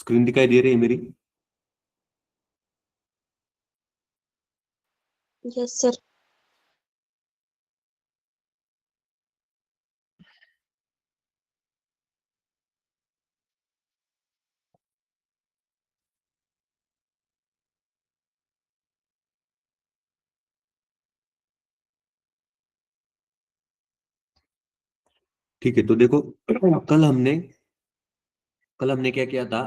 Screen दिखाई दे रही है मेरी? Yes sir. ठीक है, तो देखो कल हमने क्या किया था।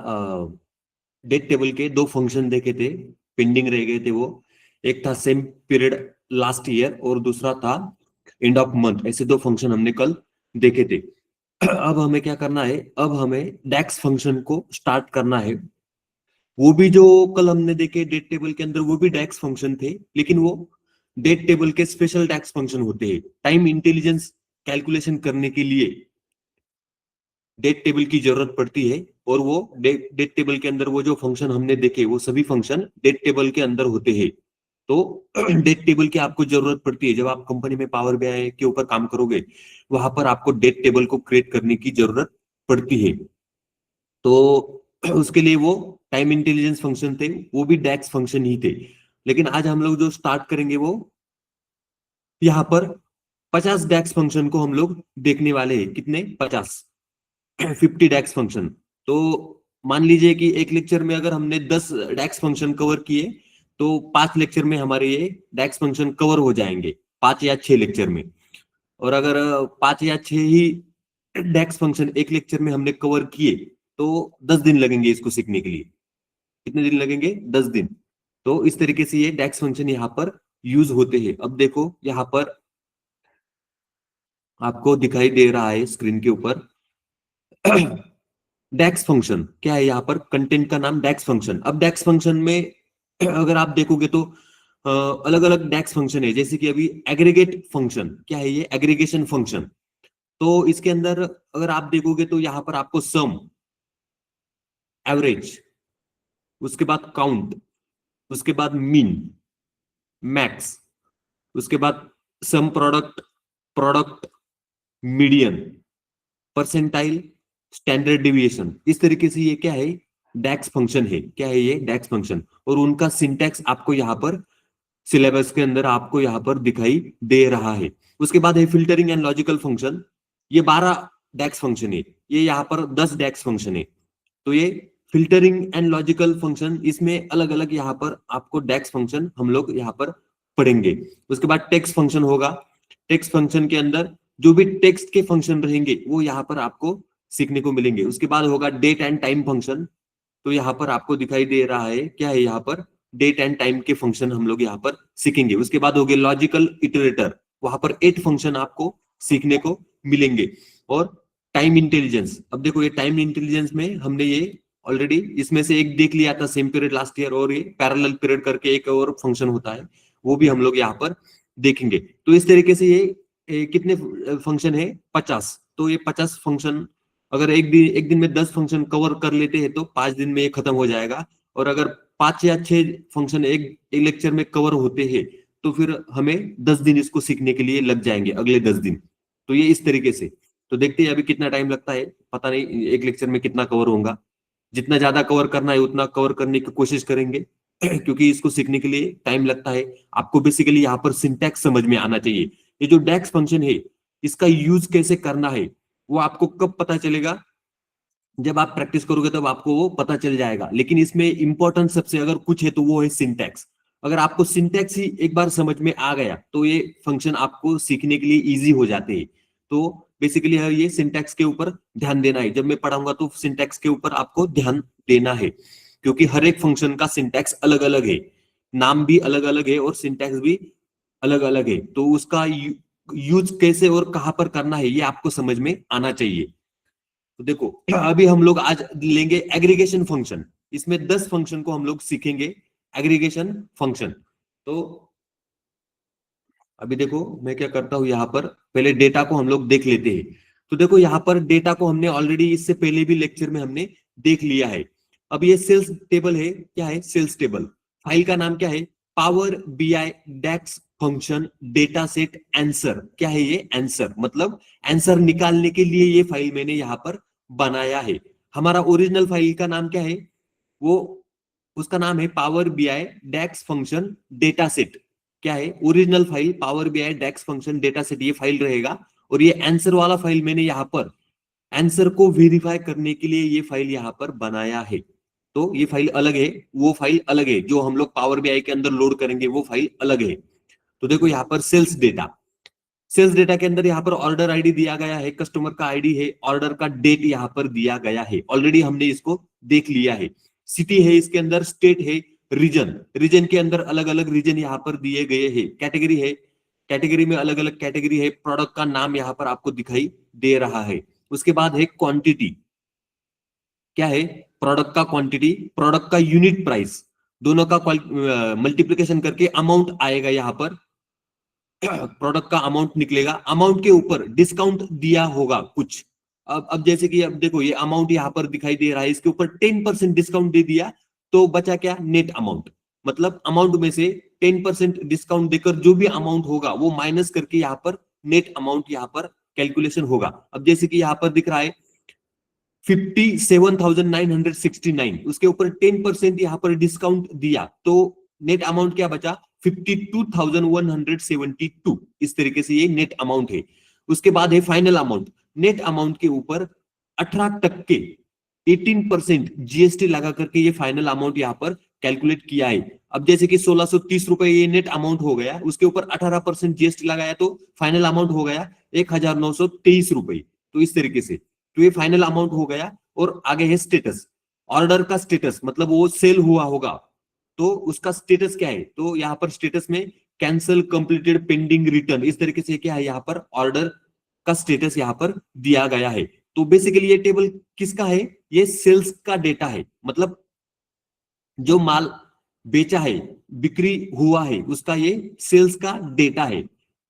डेट टेबल के दो फंक्शन देखे थे, पेंडिंग रह गए थे वो। एक था सेम पीरियड लास्ट ईयर और दूसरा था एंड ऑफ मंथ। ऐसे दो फंक्शन हमने कल देखे थे। अब हमें क्या करना है, अब हमें डैक्स फंक्शन को स्टार्ट करना है। वो भी जो कल हमने देखे डेट टेबल के अंदर, वो भी डैक्स फंक्शन थे, लेकिन वो डेट टेबल के स्पेशल डैक्स फंक्शन होते हैं। टाइम इंटेलिजेंस कैलकुलेशन करने के लिए डेट टेबल की जरूरत पड़ती है। और वो डेट टेबल के अंदर वो जो फंक्शन हमने देखे, वो सभी फंक्शन डेट टेबल के अंदर होते हैं। तो डेट टेबल की आपको जरूरत पड़ती है जब आप कंपनी में पावर बीआई के ऊपर काम करोगे, वहां पर आपको डेट टेबल को क्रिएट करने की जरूरत पड़ती है। तो उसके लिए वो टाइम इंटेलिजेंस फंक्शन थे, वो भी डैक्स फंक्शन ही थे। लेकिन आज हम लोग जो स्टार्ट करेंगे वो यहाँ पर 50 डैक्स फंक्शन को हम लोग देखने वाले हैं। कितने? 50, 50 डैक्स फंक्शन। तो मान लीजिए कि एक लेक्चर में अगर हमने 10 डैक्स फंक्शन कवर किए, तो 5 लेक्चर में हमारे ये डैक्स फंक्शन कवर हो जाएंगे, 5 या 6 लेक्चर में। और अगर 5 या 6 ही डैक्स फंक्शन एक लेक्चर में हमने कवर किए, तो 10 दिन लगेंगे इसको सीखने के लिए। कितने दिन लगेंगे? 10 दिन। तो इस तरीके से ये डैक्स फंक्शन यहाँ पर यूज होते हैं। अब देखो यहाँ पर आपको दिखाई दे रहा है स्क्रीन के ऊपर डेक्स फंक्शन क्या है। यहाँ पर कंटेंट का नाम डेक्स फंक्शन। अब डेक्स फंक्शन में अगर आप देखोगे तो अलग अलग डेक्स फंक्शन है। जैसे कि अभी एग्रीगेट फंक्शन क्या है, ये एग्रीगेशन फंक्शन। तो इसके अंदर अगर आप देखोगे तो यहाँ पर आपको सम, एवरेज, उसके बाद काउंट, उसके बाद मीन, मैक्स, उसके बाद sum product, product, median, percentile, standard deviation, इस तरीके से ये क्या है, डैक्स फंक्शन है। क्या है ये? डैक्स फंक्शन। और उनका सिंटैक्स आपको यहाँ पर सिलेबस के अंदर आपको यहाँ पर दिखाई दे रहा है। उसके बाद है फिल्टरिंग एंड लॉजिकल फंक्शन। ये 12 डैक्स फंक्शन है, ये यहाँ पर 10 डैक्स फंक्शन है। तो ये फिल्टरिंग एंड लॉजिकल फंक्शन, इसमें अलग अलग यहाँ पर आपको डैक्स फंक्शन हम लोग यहाँ पर पढ़ेंगे। उसके बाद टेक्स्ट फंक्शन होगा। टेक्स्ट फंक्शन के अंदर जो भी टेक्स्ट के फंक्शन रहेंगे वो यहाँ पर आपको सीखने को मिलेंगे। उसके बाद होगा डेट एंड टाइम फंक्शन। तो यहाँ पर आपको दिखाई दे रहा है क्या है, यहाँ पर डेट एंड टाइम के फंक्शन हम लोग यहाँ पर सीखेंगे। उसके बाद हो गए लॉजिकल इटरेटर, वहां पर 8 फंक्शन आपको सीखने को मिलेंगे। और टाइम इंटेलिजेंस, अब देखो ये टाइम इंटेलिजेंस में हमने ये ऑलरेडी इसमें से एक देख लिया था, सेम पीरियड लास्ट ईयर। और ये पैरेलल पीरियड करके एक और फंक्शन होता है, वो भी हम लोग यहाँ पर देखेंगे। तो इस तरीके से ये कितने फंक्शन है? 50। तो ये 50 फंक्शन अगर एक दिन में 10 फंक्शन कवर कर लेते हैं तो 5 दिन में ये खत्म हो जाएगा। और अगर 5 या 6 फंक्शन एक लेक्चर में कवर होते हैं, तो फिर हमें 10 दिन इसको सीखने के लिए लग जाएंगे, अगले 10 दिन। तो ये इस तरीके से। तो देखते हैं अभी कितना टाइम लगता है, पता नहीं एक लेक्चर में कितना कवर होगा। जितना ज्यादा कवर करना है उतना कवर करने की कोशिश करेंगे क्योंकि इसको सीखने के लिए टाइम लगता है। आपको बेसिकली यहाँ पर सिंटैक्स समझ में आना चाहिए। ये जो डेक्स फंक्शन है, इसका यूज कैसे करना है वो आपको कब पता चलेगा? जब आप प्रैक्टिस करोगे तब आपको वो पता चल जाएगा। लेकिन इसमें इंपॉर्टेंट सबसे अगर कुछ है तो वो है सिंटैक्स। अगर आपको सिंटैक्स ही एक बार समझ में आ गया तो ये फंक्शन आपको सीखने के लिए इजी हो जाते हैं। तो बेसिकली ये सिंटैक्स के ऊपर ध्यान देना है। जब मैं पढ़ाऊंगा तो सिंटैक्स के ऊपर आपको ध्यान देना है, क्योंकि हर एक फंक्शन का सिंटैक्स अलग अलग है, नाम भी अलग अलग है और सिंटैक्स भी अलग अलग है। तो उसका यूज कैसे और कहां पर करना है ये आपको समझ में आना चाहिए। तो देखो अभी हम लोग आज लेंगे एग्रीगेशन फंक्शन। इसमें 10 फंक्शन को हम लोग सीखेंगे, एग्रीगेशन फंक्शन। तो अभी देखो मैं क्या करता हूं, यहाँ पर पहले डेटा को हम लोग देख लेते हैं। तो देखो यहाँ पर डेटा को हमने ऑलरेडी इससे पहले भी लेक्चर में हमने देख लिया है। अब ये सेल्स टेबल है। क्या है? Sales table. फाइल का नाम क्या है? पावर बीआई डेक्स फंक्शन डेटा सेट आंसर। क्या है ये? आंसर। मतलब आंसर निकालने के लिए ये फाइल मैंने यहाँ पर बनाया है। हमारा ओरिजिनल फाइल का नाम क्या है, वो उसका नाम है पावर बीआई डेक्स फंक्शन डेटा सेट। क्या है ओरिजिनल फाइल, पावर बीआई डेक्स फंक्शन डेटा सेट, ये फाइल रहेगा। और ये आंसर वाला फाइल मैंने यहाँ पर आंसर को वेरीफाई करने के लिए ये फाइल यहाँ पर बनाया है। तो ये फाइल अलग है, वो फाइल अलग है, जो हम लोग पावर बीआई के अंदर लोड करेंगे वो फाइल अलग है। तो देखो यहाँ पर सेल्स डेटा, सेल्स डेटा के अंदर यहाँ पर ऑर्डर आईडी दिया गया है, कस्टमर का आईडी है, ऑर्डर का डेट यहाँ पर दिया गया है, ऑलरेडी हमने इसको देख लिया है। सिटी है इसके अंदर, स्टेट है, रीजन, रीजन के अंदर अलग अलग रीजन यहाँ पर दिए गए हैं, कैटेगरी है, कैटेगरी में अलग अलग कैटेगरी है, प्रोडक्ट का नाम यहाँ पर आपको दिखाई दे रहा है। उसके बाद है क्वांटिटी, क्या है प्रोडक्ट का क्वांटिटी, प्रोडक्ट का यूनिट प्राइस, दोनों का मल्टीप्लीकेशन करके अमाउंट आएगा यहाँ पर, प्रोडक्ट का अमाउंट निकलेगा, अमाउंट के ऊपर डिस्काउंट दिया होगा कुछ। अब जैसे कि अब देखो ये अमाउंट यहाँ पर दिखाई दे रहा है, इसके ऊपर 10% डिस्काउंट दे दिया, तो बचा क्या, नेट अमाउंट। मतलब अमाउंट में से 10% डिस्काउंट देकर जो भी अमाउंट होगा वो माइनस करके यहाँ पर नेट अमाउंट यहाँ पर कैलकुलेशन होगा। अब जैसे कि यहाँ पर दिख रहा है 57,969, उसके ऊपर 10% यहाँ पर डिस्काउंट दिया, तो नेट अमाउंट क्या बचा, 52,172। इस तरीके से ये नेट अमाउंट है। उसके बाद है फाइनल अमाउंट, नेट अमाउंट के ऊपर 18% 18% जीएसटी लगा करके ये फाइनल अमाउंट यहाँ पर कैलकुलेट किया है। अब जैसे कि 1630 रुपए ये नेट अमाउंट हो गया, उसके ऊपर 18% जीएसटी लगाया तो फाइनल अमाउंट हो गया 1923 रुपए। तो इस तरीके से तो ये फाइनल अमाउंट हो गया। और आगे है स्टेटस, ऑर्डर का स्टेटस, मतलब वो सेल हुआ होगा तो उसका स्टेटस क्या है, तो यहाँ पर स्टेटस में कैंसल, कंप्लीटेड, पेंडिंग, रिटर्न, इस तरीके से क्या है यहाँ पर ऑर्डर का स्टेटस यहाँ पर दिया गया है। तो बेसिकली ये टेबल किसका है, ये सेल्स का डेटा है, मतलब जो माल बेचा है, बिक्री हुआ है, उसका ये सेल्स का डेटा है।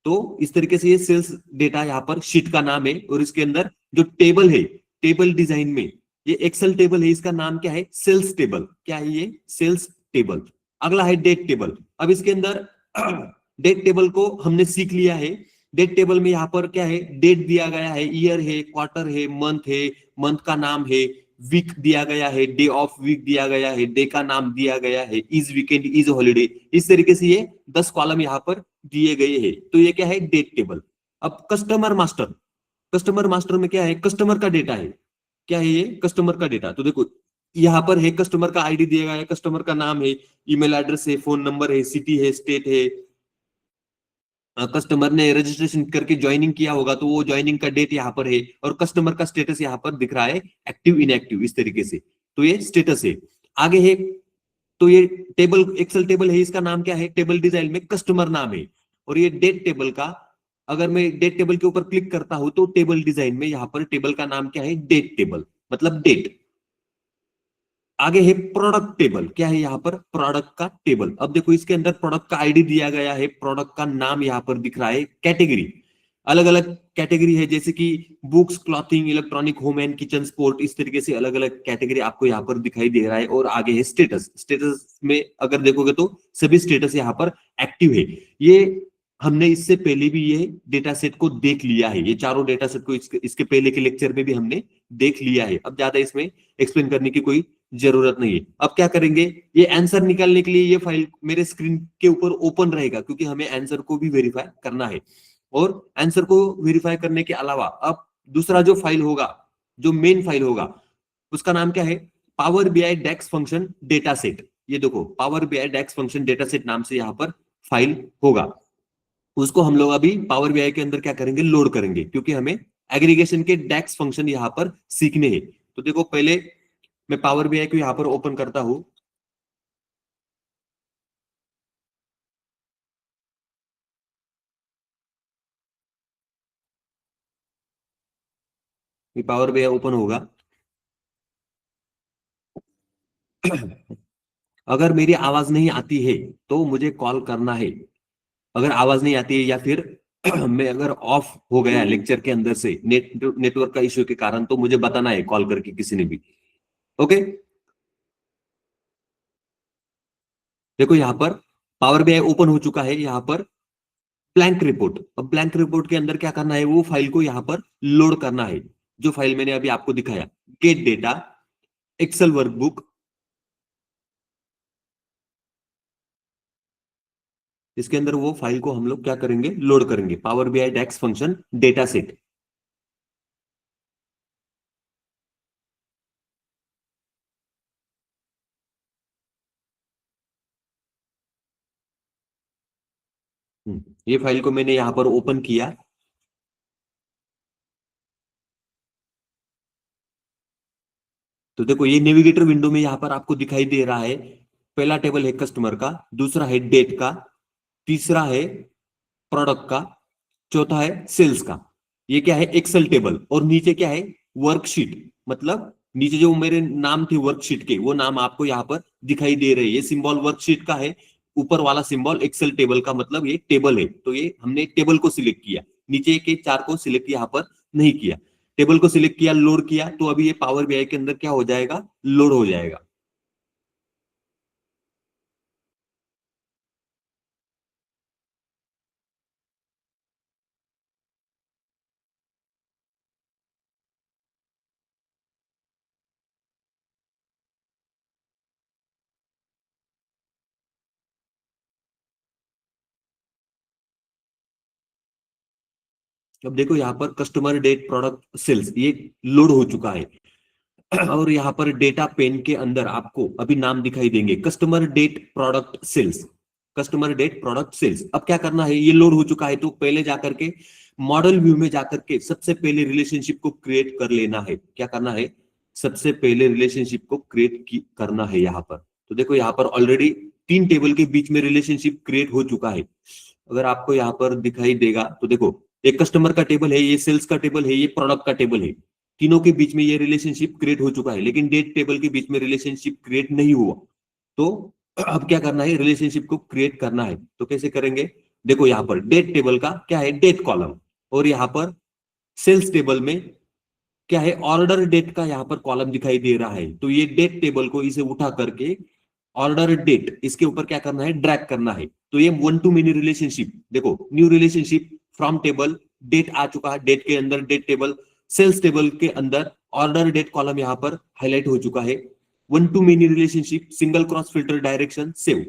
तो इस तरीके से ये सेल्स डेटा यहाँ पर शीट का नाम है। और इसके अंदर जो टेबल है, टेबल डिजाइन में ये एक्सेल टेबल है, इसका नाम क्या है, सेल्स टेबल। क्या है ये, सेल्स टेबल। अगला है डेट टेबल। अब इसके अंदर डेट टेबल को हमने सीख लिया है। डेट टेबल में यहाँ पर क्या है, डेट दिया गया है, ईयर है, क्वार्टर है, मंथ का नाम है, वीक दिया गया है, डे ऑफ वीक दिया गया है, डे का नाम दिया गया है, इज वीकेंड, इज हॉलीडे, इस तरीके से ये 10 कॉलम यहाँ पर दिए गए हैं। तो ये क्या है, डेट टेबल। अब कस्टमर मास्टर, कस्टमर मास्टर में क्या है, कस्टमर का डेटा है। क्या है ये, कस्टमर का डेटा। तो देखो यहाँ पर है, कस्टमर का आईडी दिया गया है, कस्टमर का नाम है, ईमेल एड्रेस है, फोन नंबर है, सिटी है, स्टेट है, कस्टमर ने रजिस्ट्रेशन करके ज्वाइनिंग किया होगा तो वो ज्वाइनिंग का डेट यहाँ पर है, और कस्टमर का स्टेटस यहाँ पर दिख रहा है एक्टिव इनएक्टिव, इस तरीके से। तो ये स्टेटस है। आगे है, तो ये टेबल एक्सेल टेबल है, इसका नाम क्या है, टेबल डिजाइन में कस्टमर नाम है। और ये डेट टेबल का, अगर मैं डेट टेबल के ऊपर क्लिक करता हूं तो टेबल डिजाइन में यहाँ पर टेबल का नाम क्या है, डेट टेबल, मतलब डेट। आगे है प्रोडक्ट टेबल। क्या है यहाँ पर, प्रोडक्ट का टेबल। अब देखो इसके अंदर प्रोडक्ट का आईडी दिया गया है, प्रोडक्ट का नाम यहाँ पर दिख रहा है, कैटेगरी अलग अलग कैटेगरी है, जैसे कि books, clothing, electronic, home and kitchen, sport, इस तरीके से अलग अलग कैटेगरी आपको यहाँ पर दिखाई दे रहा है। और आगे है स्टेटस। स्टेटस में अगर देखोगे तो सभी स्टेटस यहाँ पर एक्टिव है। ये हमने इससे पहले भी ये डेटा सेट को देख लिया है, ये चारों डेटा सेट को इसके पहले के लेक्चर में भी हमने देख लिया है। अब ज्यादा इसमें एक्सप्लेन करने की कोई जरूरत नहीं है। अब क्या करेंगे, ये आंसर निकालने के लिए ये फाइल मेरे स्क्रीन के ऊपर ओपन रहेगा, क्योंकि हमें आंसर को भी वेरीफाई करना है। और आंसर को वेरीफाई करने के अलावा अब दूसरा जो फाइल होगा, जो मेन फाइल होगा, उसका नाम क्या है, पावर बीआई डेक्स फंक्शन डेटा सेट। ये देखो पावर बीआई डेक्स फंक्शन डेटा सेट नाम से यहाँ पर फाइल होगा। उसको हम लोग अभी पावर बीआई के अंदर क्या करेंगे, लोड करेंगे, क्योंकि हमें एग्रीगेशन के डेक्स फंक्शन यहाँ पर सीखने हैं। तो देखो पहले मैं पावर बीआई को यहाँ पर ओपन करता हूं। पावर बीआई ओपन होगा। अगर मेरी आवाज नहीं आती है तो मुझे कॉल करना है। अगर आवाज नहीं आती है या फिर मैं अगर ऑफ हो गया लेक्चर के अंदर से नेटवर्क का इश्यू के कारण, तो मुझे बताना है कॉल करके किसी ने भी। ओके, देखो यहाँ पर पावर बीआई ओपन हो चुका है। यहाँ पर ब्लैंक रिपोर्ट। अब ब्लैंक रिपोर्ट के अंदर क्या करना है, वो फाइल को यहाँ पर लोड करना है, जो फाइल मैंने अभी आपको दिखाया, गेट डेटा, एक्सेल वर्कबुक, इसके अंदर वो फाइल को हम लोग क्या करेंगे, लोड करेंगे, पावर बीआई डैक्स फंक्शन डेटा सेट। ये फाइल को मैंने यहां पर ओपन किया। तो देखो ये नेविगेटर विंडो में यहां पर आपको दिखाई दे रहा है, पहला टेबल है कस्टमर का, दूसरा है डेट का, तीसरा है प्रोडक्ट का, चौथा है सेल्स का। ये क्या है, एक्सेल टेबल। और नीचे क्या है, वर्कशीट। मतलब नीचे जो मेरे नाम थे वर्कशीट के, वो नाम आपको यहाँ पर दिखाई दे रहे हैं। ये सिंबल वर्कशीट का है, ऊपर वाला सिंबल एक्सेल टेबल का, मतलब ये टेबल है। तो ये हमने टेबल को सिलेक्ट किया, नीचे के चार को सिलेक्ट यहाँ पर नहीं किया। टेबल को सिलेक्ट किया, लोड किया, तो अभी ये पावर बीआई के अंदर क्या हो जाएगा, लोड हो जाएगा। अब देखो यहाँ पर कस्टमर डेट प्रोडक्ट सेल्स ये लोड हो चुका है। और यहाँ पर डेटा पेन के अंदर आपको अभी नाम दिखाई देंगे, customer date product sales, customer date product sales. अब क्या करना है, ये लोड हो चुका है, तो पहले जाकर के मॉडल व्यू में जाकर के सबसे पहले रिलेशनशिप को क्रिएट कर लेना है। क्या करना है, सबसे पहले रिलेशनशिप को क्रिएट करना है यहाँ पर। तो देखो यहाँ पर ऑलरेडी तीन टेबल के बीच में रिलेशनशिप क्रिएट हो चुका है। अगर आपको यहाँ पर दिखाई देगा तो देखो, एक कस्टमर का टेबल है, ये सेल्स का टेबल है, ये प्रोडक्ट का टेबल है। तीनों के बीच में ये रिलेशनशिप क्रिएट हो चुका है, लेकिन डेट टेबल के बीच में रिलेशनशिप क्रिएट नहीं हुआ। तो अब क्या करना है, रिलेशनशिप को क्रिएट करना है। तो कैसे करेंगे, देखो यहाँ पर डेट टेबल का क्या है, डेट कॉलम। और यहाँ पर सेल्स टेबल में क्या है, ऑर्डर डेट का यहाँ पर कॉलम दिखाई दे रहा है। तो ये डेट टेबल को इसे उठा करके ऑर्डर डेट इसके ऊपर क्या करना है, ड्रैग करना है। तो ये वन टू मेनी रिलेशनशिप, देखो new relationship from table, date आ चुका है, डेट के अंदर डेट टेबल, सेल्स टेबल के अंदर ऑर्डर डेट कॉलम यहाँ पर हाईलाइट हो चुका है। One to many relationship, single cross filter direction, save.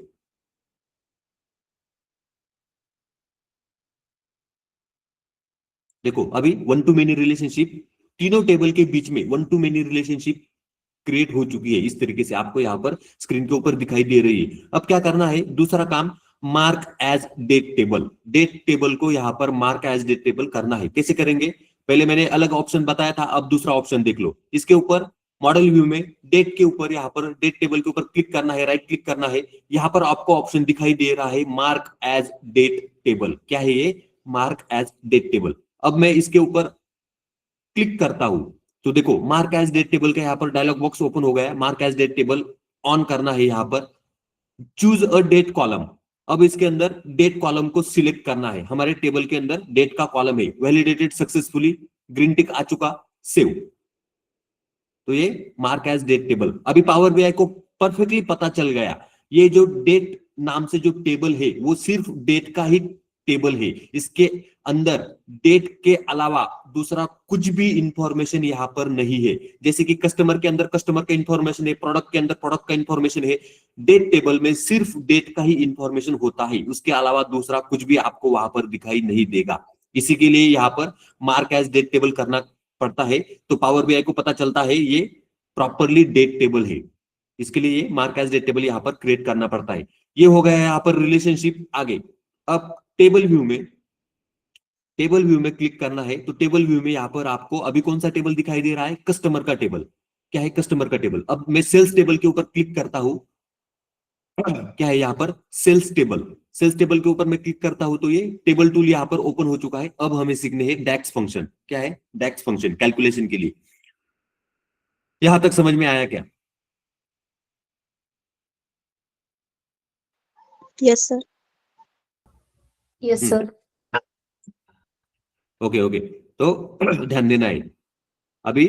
देखो अभी वन टू मेनी रिलेशनशिप, तीनों टेबल के बीच में one to many relationship create हो चुकी है। इस तरीके से आपको यहाँ पर स्क्रीन के ऊपर दिखाई दे रही है। अब क्या करना है, दूसरा काम, mark as date table. Date table को यहाँ पर मार्क एज डेट टेबल करना है। कैसे करेंगे, पहले मैंने अलग ऑप्शन बताया था, अब दूसरा ऑप्शन देख लो। इसके ऊपर मॉडल व्यू में डेट के ऊपर, यहाँ पर डेट टेबल के ऊपर क्लिक करना है, राइट क्लिक करना है। यहाँ पर आपको ऑप्शन दिखाई दे रहा है मार्क एज डेट टेबल। क्या है ये, मार्क एज डेट टेबल। अब मैं इसके ऊपर क्लिक करता हूं तो देखो मार्क एज डेट टेबल का यहाँ पर डायलॉग बॉक्स ओपन हो गया है। Mark as date table on करना है, यहाँ पर चूज अ डेट कॉलम। अब इसके अंदर डेट कॉलम को सिलेक्ट करना है। हमारे टेबल के अंदर डेट का कॉलम है, वैलिडेटेड सक्सेसफुली, ग्रीन टिक आ चुका, सेव। तो ये मार्क एज डेट टेबल। अभी पावर बीआई को परफेक्टली पता चल गया, ये जो डेट नाम से जो टेबल है वो सिर्फ डेट का ही टेबल है। इसके अंदर डेट के अलावा दूसरा कुछ भी इंफॉर्मेशन यहाँ पर नहीं है। जैसे कि कस्टमर के अंदर कस्टमर का इंफॉर्मेशन है, प्रोडक्ट के अंदर प्रोडक्ट का इंफॉर्मेशन है, डेट टेबल में सिर्फ डेट का ही इंफॉर्मेशन होता है। उसके अलावा दूसरा कुछ भी आपको वहां पर दिखाई नहीं देगा। इसी के लिए यहाँ पर मार्क एज डेट टेबल करना पड़ता है। तो पावर बीआई को पता चलता है ये प्रॉपरली डेट टेबल है, इसके लिए ये मार्क एज डेट टेबल यहाँ पर क्रिएट करना पड़ता है। ये हो गया है यहाँ पर रिलेशनशिप। आगे अब टेबल व्यू में क्लिक करना है। तो टेबल व्यू में यहाँ पर आपको अभी कौन सा टेबल दिखाई दे रहा है, कस्टमर का टेबल। क्या है, कस्टमर का टेबल। अब मैं सेल्स टेबल के ऊपर क्लिक करता हूं, क्या है यहाँ पर, सेल्स टेबल। सेल्स टेबल के ऊपर मैं क्लिक करता हूं तो ये टेबल टूल यहाँ पर ओपन हो चुका है। अब हमें सीखने हैं डैक्स फंक्शन। क्या है, डैक्स फंक्शन कैलकुलेशन के लिए। यहां तक समझ में आया क्या? Yes sir. Yes sir. Okay okay, तो ध्यान देना है। अभी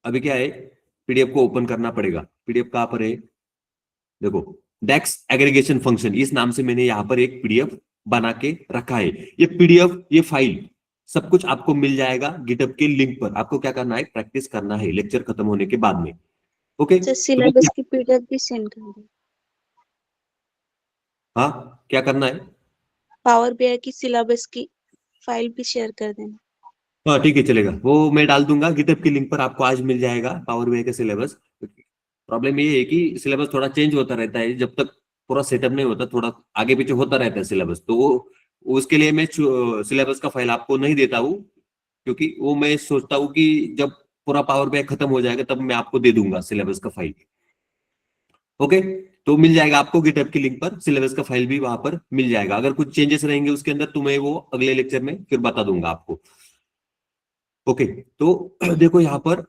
अभी क्या है, पीडीएफ को ओपन करना पड़ेगा। पीडीएफ कहां पर है, देखो डेक्स एग्रीगेशन फंक्शन, इस नाम से मैंने यहां पर एक पीडीएफ बना के रखा है। ये पीडीएफ, ये फाइल सब कुछ आपको मिल जाएगा गिटहब के लिंक पर। आपको क्या करना है, प्रैक्टिस करना है लेक्चर खत्म होने के बाद में। ओके, सर तो सिलेबस की पीडीएफ भी सेंड कर दें। हाँ, क्या करना है? पावर बीआई की सिलेबस की फाइल भी शेयर कर देना। हाँ ठीक है, चलेगा, वो मैं डाल दूंगा गिटहब के लिंक पर, आपको आज मिल जाएगा पावर बीआई का सिलेबस। प्रॉब्लम ये है कि सिलेबस थोड़ा चेंज होता रहता है, जब तक पूरा सेटअप नहीं होता थोड़ा आगे पीछे होता रहता है सिलेबस, तो उसके लिए मैं सिलेबस का फाइल आपको नहीं देता हूँ, क्योंकि वो मैं सोचता हूँ कि जब पूरा पावर बीआई खत्म हो जाएगा तब मैं आपको दे दूंगा सिलेबस का फाइल। ओके, तो मिल जाएगा आपको गिटहब की लिंक पर, सिलेबस का फाइल भी वहां पर मिल जाएगा। अगर कुछ चेंजेस रहेंगे उसके अंदर तो मैं वो अगले लेक्चर में फिर बता दूंगा आपको। ओके, तो देखो यहाँ पर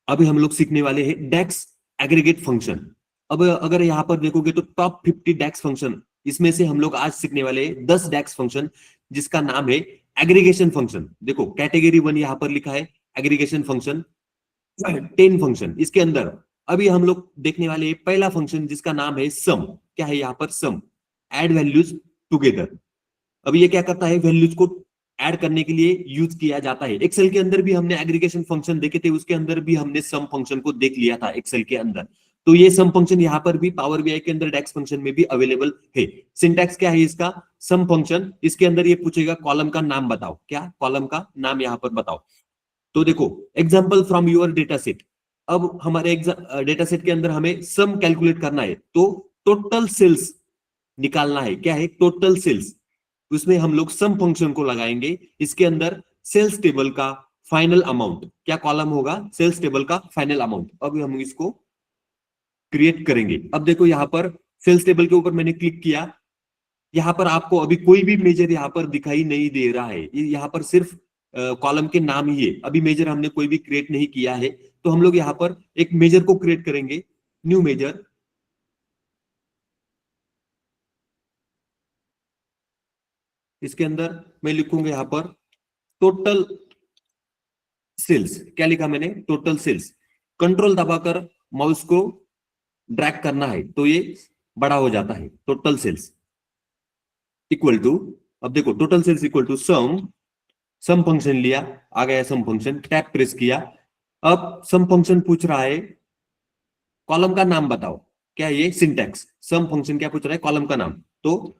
अभी हम लोग सीखने वाले हैं डेक्स एग्रीगेट फंक्शन। अब अगर यहाँ पर देखोगे तो टॉप 50 डेक्स फंक्शन, इसमें से हम लोग आज सीखने वाले हैं 10 डेक्स फंक्शन, जिसका नाम है एग्रीगेशन फंक्शन। देखो कैटेगरी 1 यहाँ पर लिखा है एग्रीगेशन फंक्शन, 10 फंक्शन। इसके अंदर अभी हम लोग देखने वाले हैं पहला फंक्शन जिसका नाम है सम। क्या है यहाँ पर? सम, एड वैल्यूज टुगेदर। अब ये क्या करता है, वैल्यूज को ऐड करने के लिए यूज किया जाता है। एक्सेल के अंदर भी हमने एग्रीगेशन फंक्शन देखे थे, उसके अंदर भी हमने सम फंक्शन को देख लिया था एक्सेल के अंदर। तो ये सम फंक्शन यहाँ पर भी पावर बीआई के अंदर डेक्स फंक्शन में भी अवेलेबल है। सिंटैक्स क्या है इसका? सम फंक्शन, इसके अंदर ये पूछेगा कॉलम का नाम बताओ। क्या कॉलम का नाम यहाँ पर बताओ? तो देखो example from your data set. अब हमारे डेटा सेट के अंदर हमें सम कैलकुलेट करना है, तो टोटल सेल्स निकालना है। क्या है? Total sales. उसमें हम लोग सम फंक्शन को लगाएंगे, इसके अंदर सेल्स टेबल का फाइनल अमाउंट, क्या कॉलम होगा? सेल्स टेबल का फाइनल अमाउंट। अब हम इसको क्रिएट करेंगे। अब देखो यहाँ पर सेल्स टेबल के ऊपर मैंने क्लिक किया, यहाँ पर आपको अभी कोई भी मेजर यहाँ पर दिखाई नहीं दे रहा है, ये यहाँ पर सिर्फ कॉलम के नाम ही है, अभी मेजर हमने कोई भी क्रिएट नहीं किया है। तो हम लोग यहाँ पर एक मेजर को क्रिएट करेंगे, न्यू मेजर। इसके अंदर मैं लिखूंगा यहाँ पर टोटल सेल्स। क्या लिखा मैंने? Total sales. कंट्रोल दबाकर माउस को ड्रैग करना है तो ये बड़ा हो जाता है। टोटल सेल्स इक्वल टू, अब देखो total sales equal to sum, sum function लिया, आ गया सम फंक्शन, टैब प्रेस किया। अब सम फंक्शन पूछ रहा है कॉलम का नाम बताओ। क्या ये सिंटैक्स? सम फंक्शन क्या पूछ रहा है? कॉलम का नाम। तो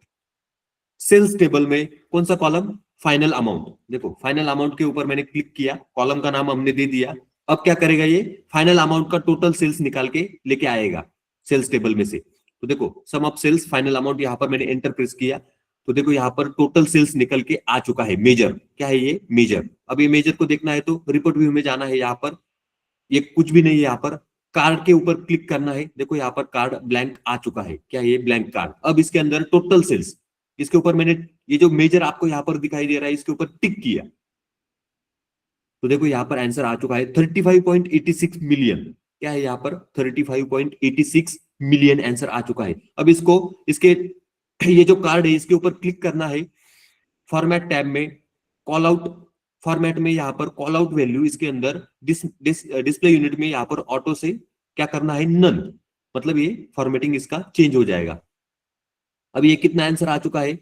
सेल्स टेबल में कौन सा कॉलम? Final amount. देखो फाइनल अमाउंट के ऊपर मैंने क्लिक किया, कॉलम का नाम हमने दे दिया। अब क्या करेगा ये? फाइनल अमाउंट का टोटल सेल्स निकाल के लेके आएगा सेल्स टेबल में से। तो देखो sum of sales final amount, यहाँ पर मैंने एंटर प्रेस किया, तो देखो यहाँ पर टोटल सेल्स निकल के आ चुका है। मेजर, क्या है ये? मेजर। अब ये मेजर को देखना है तो रिपोर्ट व्यू में जाना है, यहाँ पर ये कुछ भी नहीं है। यहाँ पर कार्ड के ऊपर क्लिक करना है, देखो यहाँ पर कार्ड ब्लैंक आ चुका है। क्या ये? Blank card. अब इसके अंदर टोटल सेल्स, इसके ऊपर मैंने ये जो मेजर आपको यहाँ पर दिखाई दे रहा है इसके ऊपर टिक किया, तो देखो यहाँ पर आंसर आ चुका है 35.86 मिलियन। क्या है यहाँ पर? 35.86 मिलियन आंसर आ चुका है। अब इसको, इसके ये जो कार्ड है इसके ऊपर क्लिक करना है, फॉर्मेट टैब में कॉल आउट फॉर्मेट में, यहाँ पर कॉल आउट वैल्यू इसके अंदर डिस्प्ले यूनिट में यहाँ पर ऑटो से क्या करना है? नन, मतलब ये फॉर्मेटिंग इसका चेंज हो जाएगा। अब ये कितना आंसर आ चुका है?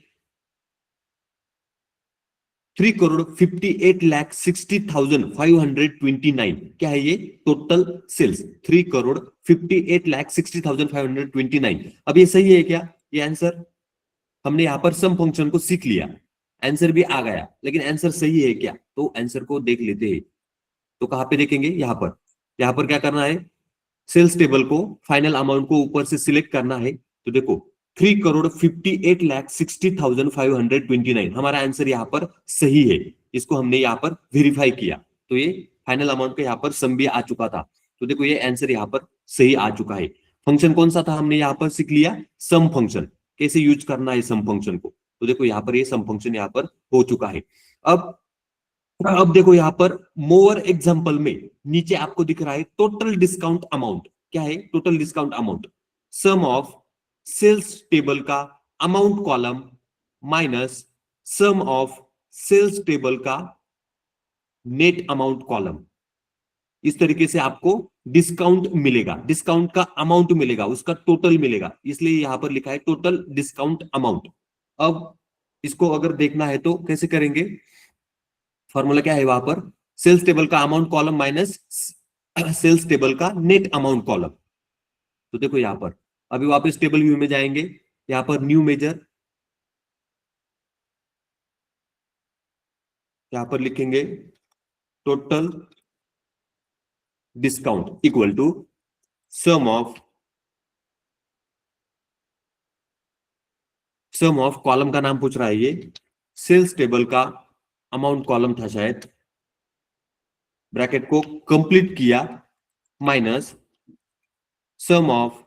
3,58,60,529। क्या है ये? Total sales 3,58,60,529। अब ये सही है क्या ये आंसर? हमने यहाँ पर सम फंक्शन को सीख लिया, आंसर भी आ गया, लेकिन आंसर सही है क्या? तो आंसर को देख लेते हैं। तो कहां पे देखेंगे? यहाँ पर क्या करना है? सेल्स टेबल को फाइनल अमाउंट को ऊपर से सिलेक्ट करना है, तो देखो 3,58,60,529 हमारा आंसर यहाँ पर सही है। इसको हमने यहाँ पर वेरीफाई किया, तो ये फाइनल अमाउंट का यहाँ पर सम भी आ चुका था। तो देखो ये आंसर यहाँ पर सही आ चुका है। फंक्शन कौन सा था हमने यहाँ पर सीख लिया? सम फंक्शन, कैसे यूज करना है सम फंक्शन को। तो देखो यहाँ पर ये सम फंक्शन यहाँ पर हो चुका है। अब देखो यहाँ पर मोर एग्जांपल में नीचे आपको दिख रहा है टोटल डिस्काउंट अमाउंट। क्या है? Total discount amount, sum of sales table का amount column minus sum of sales table का नेट अमाउंट कॉलम। इस तरीके से आपको डिस्काउंट मिलेगा, डिस्काउंट का अमाउंट मिलेगा, उसका टोटल मिलेगा, इसलिए यहां पर लिखा है टोटल डिस्काउंट अमाउंट। अब इसको अगर देखना है तो कैसे करेंगे? फॉर्मूला क्या है वहां पर, सेल्स टेबल का amount column minus sales table का नेट अमाउंट कॉलम। तो देखो यहां पर अभी वापस टेबल व्यू में जाएंगे, यहां पर न्यू मेजर, यहां पर लिखेंगे total discount equal to sum of column का नाम पूछ रहा है ये, सेल्स टेबल का अमाउंट कॉलम था शायद, ब्रैकेट को कंप्लीट किया minus sum of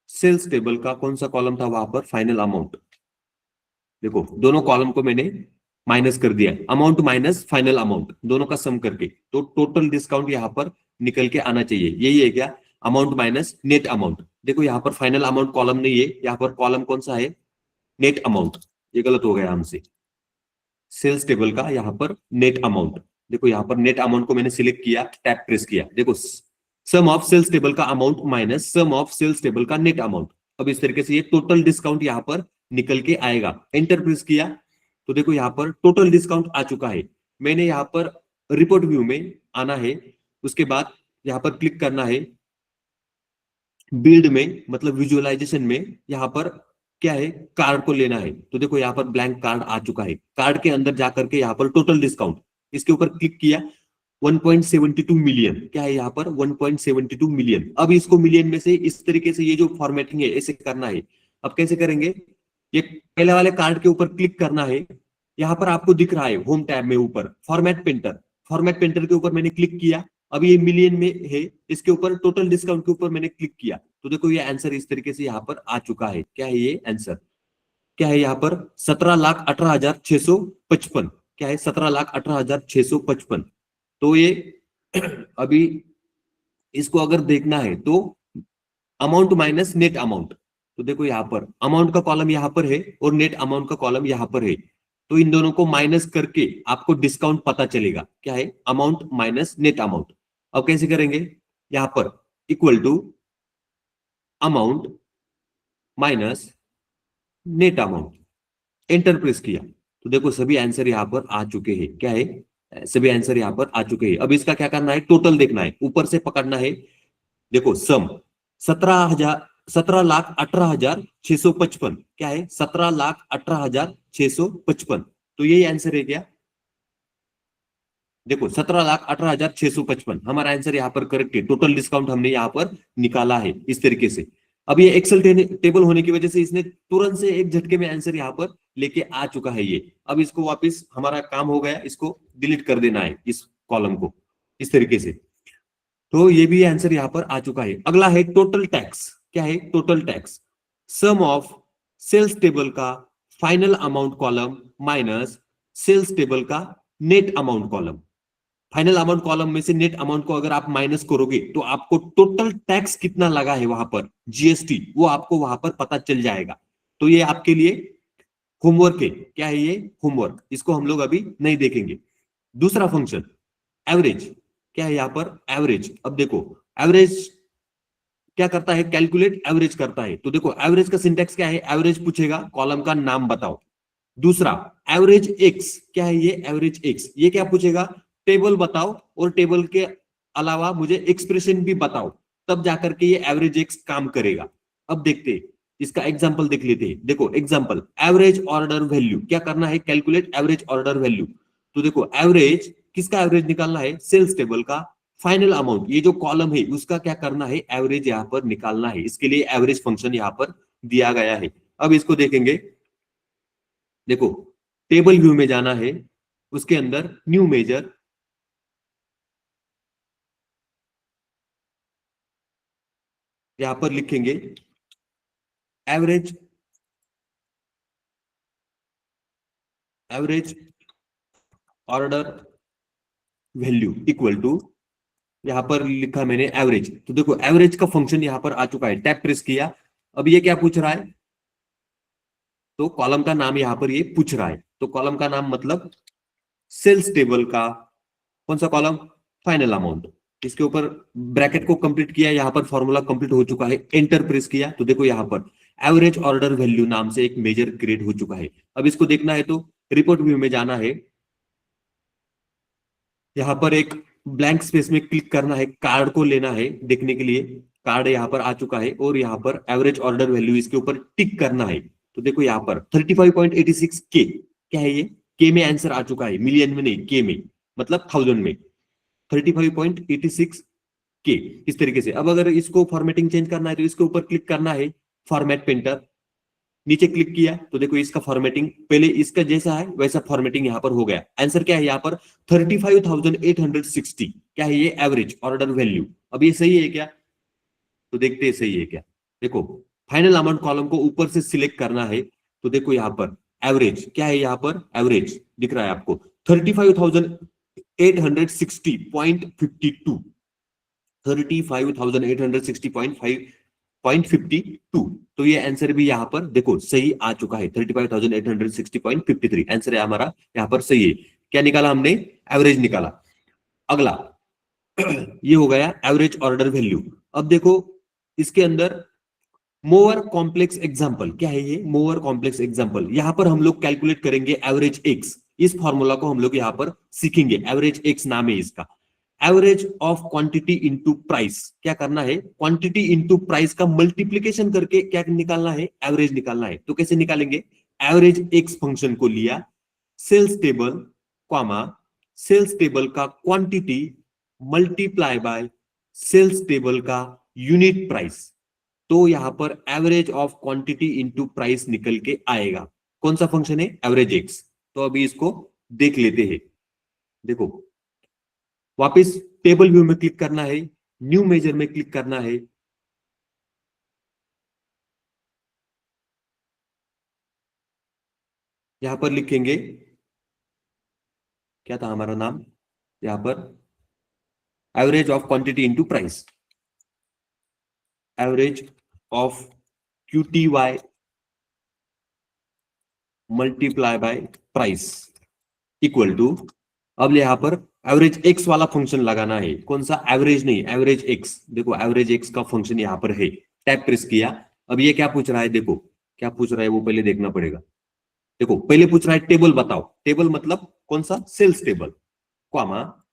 sales table का कौन सा कॉलम था वहां पर, फाइनल अमाउंट। देखो दोनों कॉलम को मैंने माइनस कर दिया, अमाउंट माइनस फाइनल अमाउंट, दोनों का सम करके, तो टोटल डिस्काउंट यहां पर निकल के आना चाहिए। यही है क्या, अमाउंट माइनस नेट अमाउंट। देखो यहां पर फाइनल अमाउंट कॉलम नहीं है, यहां पर कॉलम कौन सा है, नेट अमाउंट। ये गलत हो गया हमसे, सेल्स टेबल का यहां पर नेट अमाउंट। देखो यहां पर नेट अमाउंट को मैंने सिलेक्ट किया, टैब प्रेस किया, देखो सम ऑफ सेल्स टेबल का amount minus sum of sales table का नेट अमाउंट। अब इस तरीके से ये टोटल डिस्काउंट यहां पर निकल के आएगा। एंटर प्रेस किया तो देखो यहां पर टोटल डिस्काउंट आ चुका है। मैंने यहां पर रिपोर्ट व्यू में आना है, उसके बाद यहां पर क्लिक करना है बिल्ड में, मतलब विजुअलाइजेशन में, यहां पर क्या है, कार्ड को लेना है। तो देखो यहाँ पर ब्लैंक कार्ड आ चुका है। कार्ड के अंदर जाकर के यहाँ पर टोटल डिस्काउंट, इसके ऊपर क्लिक किया, 1.72 मिलियन, क्या है यहाँ पर 1.72 मिलियन। अब इसको मिलियन में से इस तरीके से ये जो फॉर्मेटिंग है ऐसे करना है। अब कैसे करेंगे, ये पहले वाले कार्ड के ऊपर क्लिक करना है, यहाँ पर आपको दिख रहा है होम टैब में ऊपर फॉर्मेट पेंटर, फॉर्मेट पेंटर के ऊपर मैंने क्लिक किया, अब ये मिलियन में है, इसके ऊपर टोटल डिस्काउंट के ऊपर मैंने क्लिक किया, तो देखो ये आंसर इस तरीके से यहाँ पर आ चुका है। क्या है ये आंसर, क्या है यहाँ पर 17,18,655, क्या है 17,18,655। तो ये अभी इसको अगर देखना है तो अमाउंट माइनस नेट अमाउंट, तो देखो यहाँ पर अमाउंट का कॉलम यहाँ पर है और नेट अमाउंट का कॉलम यहाँ पर है, तो इन दोनों को माइनस करके आपको डिस्काउंट पता चलेगा, क्या है अमाउंट माइनस नेट अमाउंट। अब कैसे करेंगे, यहाँ पर equal to amount minus net amount, enter press किया तो देखो सभी आंसर यहाँ पर आ चुके हैं। क्या है, सभी आंसर यहाँ पर आ चुके हैं। अब इसका क्या करना है, टोटल देखना है, ऊपर से पकड़ना है। देखो सम 17,18,655, क्या है 17,18,655, तो यही आंसर है क्या, देखो 17,18,655 हमारा आंसर यहाँ पर करेक्ट है। टोटल डिस्काउंट हमने यहाँ पर निकाला है इस तरीके से। अब ये एक्सेल टेबल होने की वजह से इसने तुरंत से एक झटके में आंसर यहाँ पर लेके आ चुका है ये। अब इसको वापस, हमारा काम हो गया, इसको डिलीट कर देना है इस कॉलम को इस तरीके से। तो ये भी आंसर यहाँ पर आ चुका है। अगला है टोटल टैक्स, क्या है total tax, sum of sales table का final amount column minus sales table का net amount column. Final amount column में से नेट अमाउंट को अगर आप माइनस करोगे तो आपको टोटल टैक्स कितना लगा है वहां पर, जीएसटी, वो आपको वहां पर पता चल जाएगा। तो ये आपके लिए होमवर्क है। क्या है ये, होमवर्क, इसको हम लोग अभी नहीं देखेंगे। दूसरा फंक्शन एवरेज, क्या है यहाँ पर एवरेज। अब देखो एवरेज क्या करता है, कैलकुलेट एवरेज करता है। तो देखो एवरेज का सिंटेक्स क्या है, एवरेज पूछेगा, कॉलम का नाम बताओ। दूसरा एवरेज एक्स, क्या है ये एवरेज एक्स, ये क्या पूछेगा, टेबल बताओ और टेबल के अलावा मुझे एक्सप्रेशन भी बताओ, तब जाकर के ये एवरेज एक्स काम करेगा। अब देखते हैं, इसका एग्जांपल देख लेते हैं। देखो एग्जांपल एवरेज ऑर्डर वैल्यू, क्या करना है, कैलकुलेट एवरेज ऑर्डर वैल्यू। तो देखो एवरेज, किसका एवरेज निकालना है, सेल्स टेबल का फाइनल अमाउंट, ये जो कॉलम है उसका क्या करना है, एवरेज यहां पर निकालना है। इसके लिए एवरेज फंक्शन यहां पर दिया गया है। अब इसको देखेंगे, देखो टेबल व्यू में जाना है, उसके अंदर न्यू मेजर, यहां पर लिखेंगे average order value equal to, यहां पर लिखा मैंने एवरेज। तो देखो एवरेज का फंक्शन यहां पर आ चुका है, टैब प्रेस किया। अब ये क्या पूछ रहा है, तो कॉलम का नाम यहां पर ये पूछ रहा है। तो कॉलम का नाम मतलब सेल्स टेबल का कौन सा कॉलम, फाइनल अमाउंट। इसके ऊपर ब्रैकेट को कंप्लीट किया, यहां पर फॉर्मूला कंप्लीट हो चुका है, एंटर प्रेस किया तो देखो यहां पर एवरेज ऑर्डर वैल्यू नाम से एक मेजर क्रिएट हो चुका है। अब इसको देखना है तो रिपोर्ट व्यू में जाना है, यहाँ पर एक ब्लैंक स्पेस में क्लिक करना है, कार्ड को लेना है देखने के लिए। कार्ड यहाँ पर आ चुका है और यहाँ पर एवरेज ऑर्डर वैल्यू इसके ऊपर टिक करना है। तो देखो यहाँ पर 35.86 के, क्या है ये, के में आंसर आ चुका है, मिलियन में नहीं, के में, मतलब 1000 में 35.86 के। इस तरीके से अब अगर इसको फॉर्मेटिंग चेंज करना है तो इसके ऊपर क्लिक करना है, फॉर्मेट पेंटर, नीचे क्लिक किया तो देखो इसका फॉर्मेटिंग पहले इसका जैसा है वैसा फॉर्मेटिंग यहाँ पर हो गया। आंसर क्या है यहाँ पर 35,860, क्या है ये, एवरेज ऑर्डर वैल्यू। अब ये सही है क्या, तो देखते हैं सही है क्या। देखो फाइनल अमाउंट कॉलम को ऊपर से सिलेक्ट करना है, तो देखो यहाँ पर एवरेज क्या है, यहाँ पर एवरेज दिख रहा है आपको 35,860.52, 35,860.52। तो ये आंसर भी यहाँ पर देखो सही आ चुका है, 35,860.53 आंसर है हमारा, यहाँ पर सही है। क्या निकाला हमने, एवरेज निकाला। अगला ये हो गया एवरेज ऑर्डर वैल्यू। अब देखो इसके अंदर मोर कॉम्प्लेक्स एग्जांपल, क्या है ये, मोर कॉम्प्लेक्स एग्जांपल। यहां पर हम लोग कैलकुलेट करेंगे एवरेज एक्स, इस फॉर्मूला को हम लोग यहां पर सीखेंगे, एवरेज एक्स नाम है इसका। Average of quantity into price, क्या करना है, क्वांटिटी इनटू प्राइस का मल्टीप्लीकेशन करके क्या निकालना है, एवरेज निकालना है। तो कैसे निकालेंगे, एवरेज एक्स फंक्शन को लिया, sales table comma sales table का quantity multiply by sales table का यूनिट प्राइस। तो यहां पर average of quantity into price निकल के आएगा। कौन सा फंक्शन है, एवरेज एक्स। तो अभी इसको देख लेते हैं। देखो वापस टेबल व्यू में क्लिक करना है, न्यू मेजर में क्लिक करना है, यहां पर लिखेंगे, क्या था हमारा नाम, यहां पर average of quantity into price, average of QTY multiply by price equal to, अब यहां पर एवरेज एक्स वाला फंक्शन लगाना है। कौन सा, एवरेज नहीं, एवरेज एक्स। देखो एवरेज एक्स का फंक्शन यहां पर है, टैब प्रेस किया। अब ये क्या पूछ रहा है, देखो क्या पूछ रहा है वो पहले देखना पड़ेगा। देखो पहले पूछ रहा है टेबल बताओ, टेबल मतलब कौन सा, सेल्स टेबल, कॉमा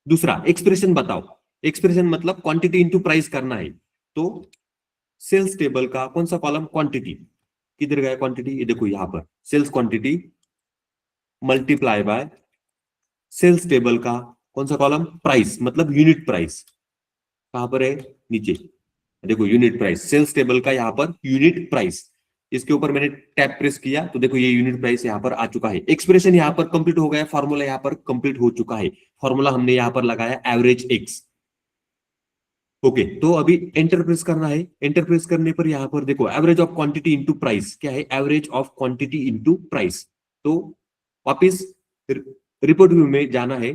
दूसरा एक्सप्रेशन बताओ, एक्सप्रेशन मतलब क्वांटिटी इनटू प्राइस करना है। तो सेल्स टेबल का कौन सा कॉलम, क्वांटिटी, किधर गया क्वांटिटी, ये देखो यहां पर sales quantity multiply by sales table का कौन सा कॉलम, प्राइस मतलब यूनिट प्राइस, कहां पर है, नीचे देखो यूनिट प्राइस, सेल्स टेबल का यहां पर यूनिट प्राइस। इसके ऊपर मैंने टैब प्रेस किया तो देखो ये यूनिट प्राइस यहां पर आ चुका है। एक्सप्रेशन यहां पर कंप्लीट हो गया, फॉर्मूला यहां पर कंप्लीट हो चुका है। फॉर्मूला हमने यहां पर लगाया एवरेज एक्स। ओके तो अभी एंटर प्रेस करना है, एंटर प्रेस करने पर यहां पर देखो average of quantity into price, क्या है, average of quantity into price. तो वापिस रिपोर्ट व्यू में जाना है,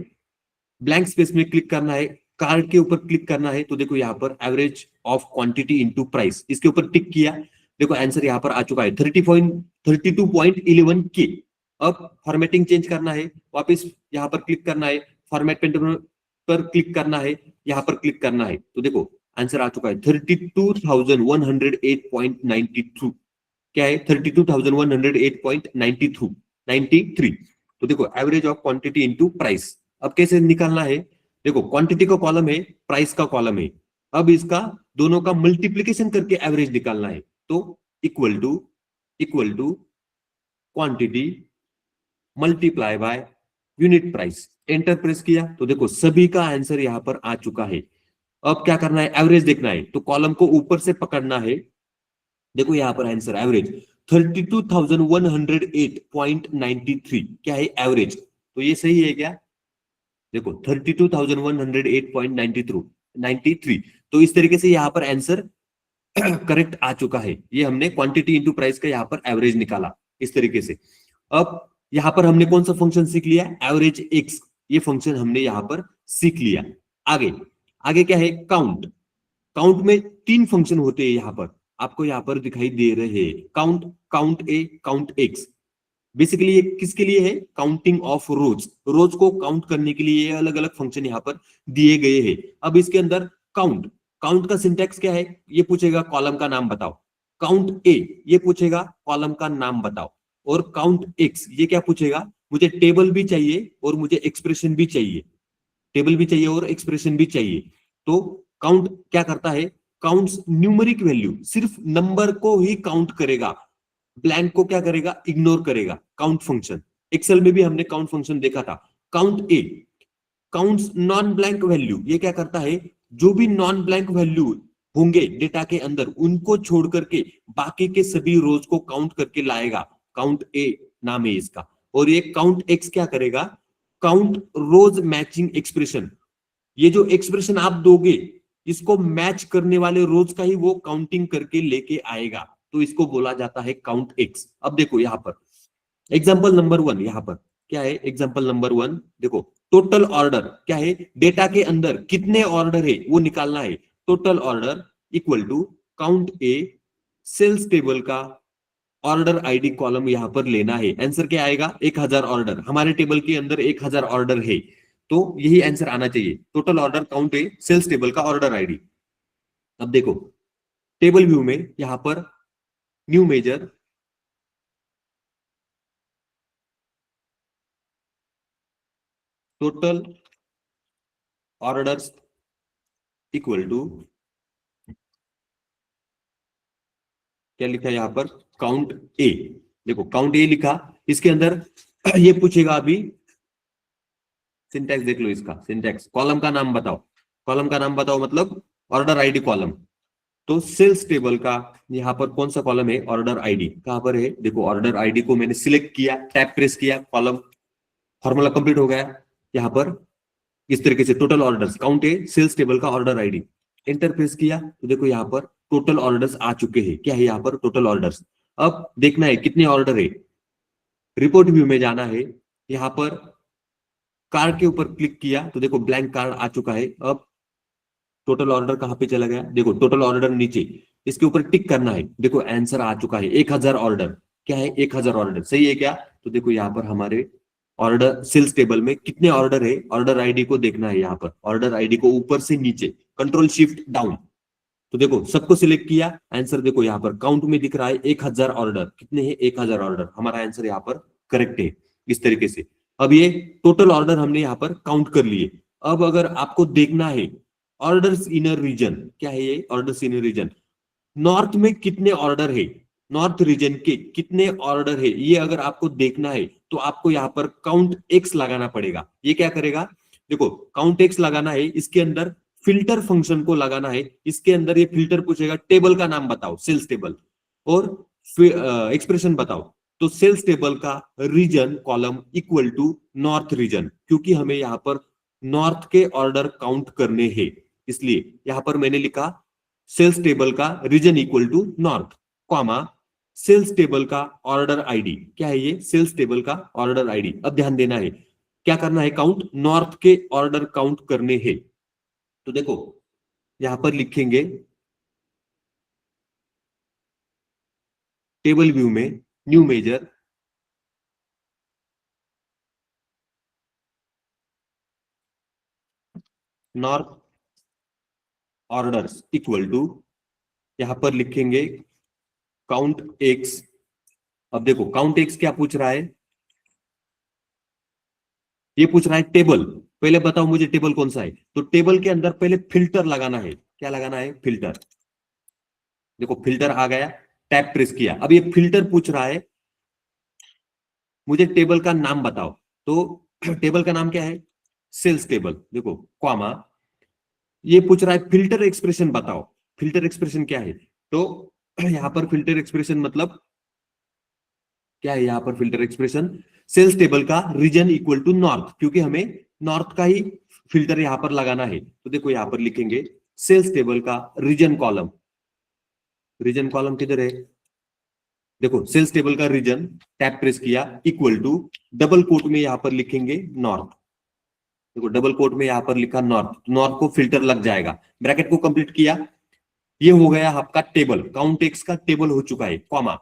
ब्लैंक स्पेस में क्लिक करना है, कार्ड के ऊपर क्लिक करना है। तो देखो यहाँ पर average of quantity into price, इसके ऊपर टिक किया, देखो आंसर यहाँ पर आ चुका है 32.11 के। अब फॉर्मेटिंग चेंज करना है, वापस यहाँ पर क्लिक करना है, फॉर्मेट पेंटर पर क्लिक करना है, यहाँ पर क्लिक करना है। तो देखो आंसर आ चुका है 32,108.92, क्या है, 32,108.93। तो देखो average of quantity into price. अब कैसे निकालना है, देखो क्वांटिटी का कॉलम है, प्राइस का कॉलम है, अब इसका दोनों का मल्टीप्लीकेशन करके एवरेज निकालना है। तो equal to quantity multiply by unit price, enter press किया तो देखो सभी का आंसर यहां पर आ चुका है। अब क्या करना है, एवरेज देखना है, तो कॉलम को ऊपर से पकड़ना है। देखो यहां पर आंसर एवरेज 32,108.93, क्या है, एवरेज। तो ये सही है क्या, देखो 32,108.93। तो इस तरीके से यहां पर आंसर करेक्ट आ चुका है। ये हमने क्वांटिटी इंटू प्राइस का यहां पर एवरेज निकाला इस तरीके से। अब यहां पर हमने कौन सा फंक्शन सीख लिया, एवरेज एक्स, ये फंक्शन हमने यहां पर सीख लिया। आगे आगे क्या है, काउंट। काउंट में 3 फंक्शन होते हैं, यहां पर आपको यहां पर दिखाई दे रहे हैं, काउंट, काउंट ए, काउंट एक्स। बेसिकली ये किसके लिए है, काउंटिंग ऑफ रोज, रोज को काउंट करने के लिए अलग अलग फंक्शन यहाँ पर दिए गए हैं। अब इसके अंदर काउंट, काउंट का सिंटैक्स क्या है, ये पूछेगा कॉलम का नाम बताओ। काउंट ए ये पूछेगा कॉलम का नाम बताओ। और काउंट एक्स ये क्या पूछेगा, मुझे टेबल भी चाहिए और मुझे एक्सप्रेशन भी चाहिए। टेबल भी चाहिए और एक्सप्रेशन भी चाहिए। तो काउंट क्या करता है, काउंट्स न्यूमेरिक वैल्यू, सिर्फ नंबर को ही काउंट करेगा, ब्लैंक को क्या करेगा, इग्नोर करेगा। काउंट फंक्शन, एक्सेल में भी हमने काउंट फंक्शन देखा था। काउंट ए काउंट्स नॉन ब्लैंक वैल्यू, ये क्या करता है, जो भी नॉन ब्लैंक वैल्यू होंगे डेटा के अंदर उनको छोड़ करके बाकी के सभी रोज को काउंट करके लाएगा। काउंट ए नाम है इसका। और ये काउंट एक्स क्या करेगा, काउंट रोज मैचिंग एक्सप्रेशन, ये जो एक्सप्रेशन आप दोगे इसको मैच करने वाले रोज का ही वो काउंटिंग करके लेके आएगा, तो इसको बोला जाता है काउंट एक्स। अब देखो यहां पर एग्जाम्पल नंबर 1, यहां पर क्या है, एग्जाम्पल नंबर 1 देखो, टोटल ऑर्डर क्या है, डेटा के अंदर कितने ऑर्डर है वो निकालना है। Total order equal to count A, sales table का ऑर्डर आईडी कॉलम यहां पर लेना है। आंसर क्या आएगा, 1000 ऑर्डर, हमारे टेबल के अंदर 1000 ऑर्डर है, तो यही आंसर आना चाहिए। Total order count A, sales table का ऑर्डर आईडी। अब देखो टेबल व्यू में यहां पर new measure, total orders equal to क्या लिखा है यहां पर, काउंट ए। देखो काउंट ए लिखा, इसके अंदर ये पूछेगा अभी, सिंटैक्स देख लो इसका, सिंटैक्स कॉलम का नाम बताओ, कॉलम का नाम बताओ मतलब ऑर्डर आईडी कॉलम। तो सेल्स टेबल का यहां पर कौन सा कॉलम है, ऑर्डर आईडी कहां पर है, देखो ऑर्डर आईडी को मैंने सिलेक्ट किया, टैब प्रेस किया, कॉलम फॉर्मूला कंप्लीट हो गया। यहां पर इस तरीके से टोटल ऑर्डर्स काउंट है, सेल्स टेबल का ऑर्डर आईडी, एंटर प्रेस किया तो देखो यहाँ पर टोटल ऑर्डर्स आ चुके हैं। क्या है यहाँ पर, टोटल ऑर्डर्स। अब देखना है कितने ऑर्डर है, रिपोर्ट व्यू में जाना है, यहाँ पर कार्ड के ऊपर क्लिक किया तो देखो ब्लैंक कार्ड आ चुका है। अब टोटल ऑर्डर कहां पे चला गया, देखो टोटल ऑर्डर नीचे, इसके ऊपर टिक करना है, देखो आंसर आ चुका है 1000 ऑर्डर। क्या है, 1000 ऑर्डर, सही है क्या। तो देखो यहाँ पर हमारे ऑर्डर सेल्स टेबल में कितने ऑर्डर है, ऑर्डर आईडी को देखना है, यहाँ पर ऑर्डर आईडी को ऊपर से नीचे कंट्रोल शिफ्ट डाउन, तो देखो सबको सिलेक्ट किया, आंसर देखो यहाँ पर काउंट में दिख रहा है 1000 ऑर्डर, कितने हैं 1000 ऑर्डर, हमारा आंसर यहाँ पर करेक्ट है। इस तरीके से अब ये टोटल ऑर्डर हमने यहाँ पर काउंट कर लिए। अब अगर आपको देखना है ऑर्डर्स इन रीजन, क्या है ये, ऑर्डर्स इन रीजन, नॉर्थ में कितने ऑर्डर है, नॉर्थ रीजन के कितने ऑर्डर है, ये अगर आपको देखना है तो आपको यहाँ पर काउंट एक्स लगाना पड़ेगा। ये क्या करेगा, देखो काउंट एक्स लगाना है, इसके अंदर फिल्टर फंक्शन को लगाना है, इसके अंदर ये फिल्टर पूछेगा टेबल का नाम बताओ, सेल्स टेबल, और एक्सप्रेशन बताओ। तो सेल्स टेबल का region column equal to north region, क्योंकि हमें यहाँ पर नॉर्थ के ऑर्डर काउंट करने हैं, इसलिए यहां पर मैंने लिखा सेल्स टेबल का region equal to north, comma sales table का ऑर्डर आईडी, क्या है ये, सेल्स टेबल का ऑर्डर आईडी। अब ध्यान देना है, क्या करना है, काउंट नॉर्थ के ऑर्डर काउंट करने हैं। तो देखो यहां पर लिखेंगे टेबल व्यू में new measure, north orders equal to, यहां पर लिखेंगे काउंट एक्स। अब देखो काउंट एक्स क्या पूछ रहा है, ये पूछ रहा है टेबल, पहले बताओ मुझे टेबल कौन सा है। तो टेबल के अंदर पहले फिल्टर लगाना है, क्या लगाना है, फिल्टर। देखो फिल्टर आ गया, टैब प्रेस किया, अब ये फिल्टर पूछ रहा है मुझे टेबल का नाम बताओ। तो टेबल का नाम क्या है, सेल्स टेबल, देखो कॉमा, ये पूछ रहा है फिल्टर एक्सप्रेशन बताओ, फिल्टर एक्सप्रेशन क्या है। तो यहां पर फिल्टर एक्सप्रेशन मतलब क्या है, यहां पर फिल्टर एक्सप्रेशन सेल्स टेबल का रीजन इक्वल टू नॉर्थ, क्योंकि हमें नॉर्थ का ही फिल्टर यहां पर लगाना है। तो देखो यहां पर लिखेंगे सेल्स टेबल का रीजन कॉलम, रीजन कॉलम किधर है, देखो सेल्स टेबल का रीजन, टैब प्रेस किया, इक्वल टू डबल कोट में यहां पर लिखेंगे नॉर्थ, देखो डबल कोट में यहां पर लिखा नॉर्थ, नॉर्थ को फिल्टर लग जाएगा, ब्रैकेट को कंप्लीट किया, ये हो गया आपका टेबल, काउंट एक्स का टेबल हो चुका है, कॉमा।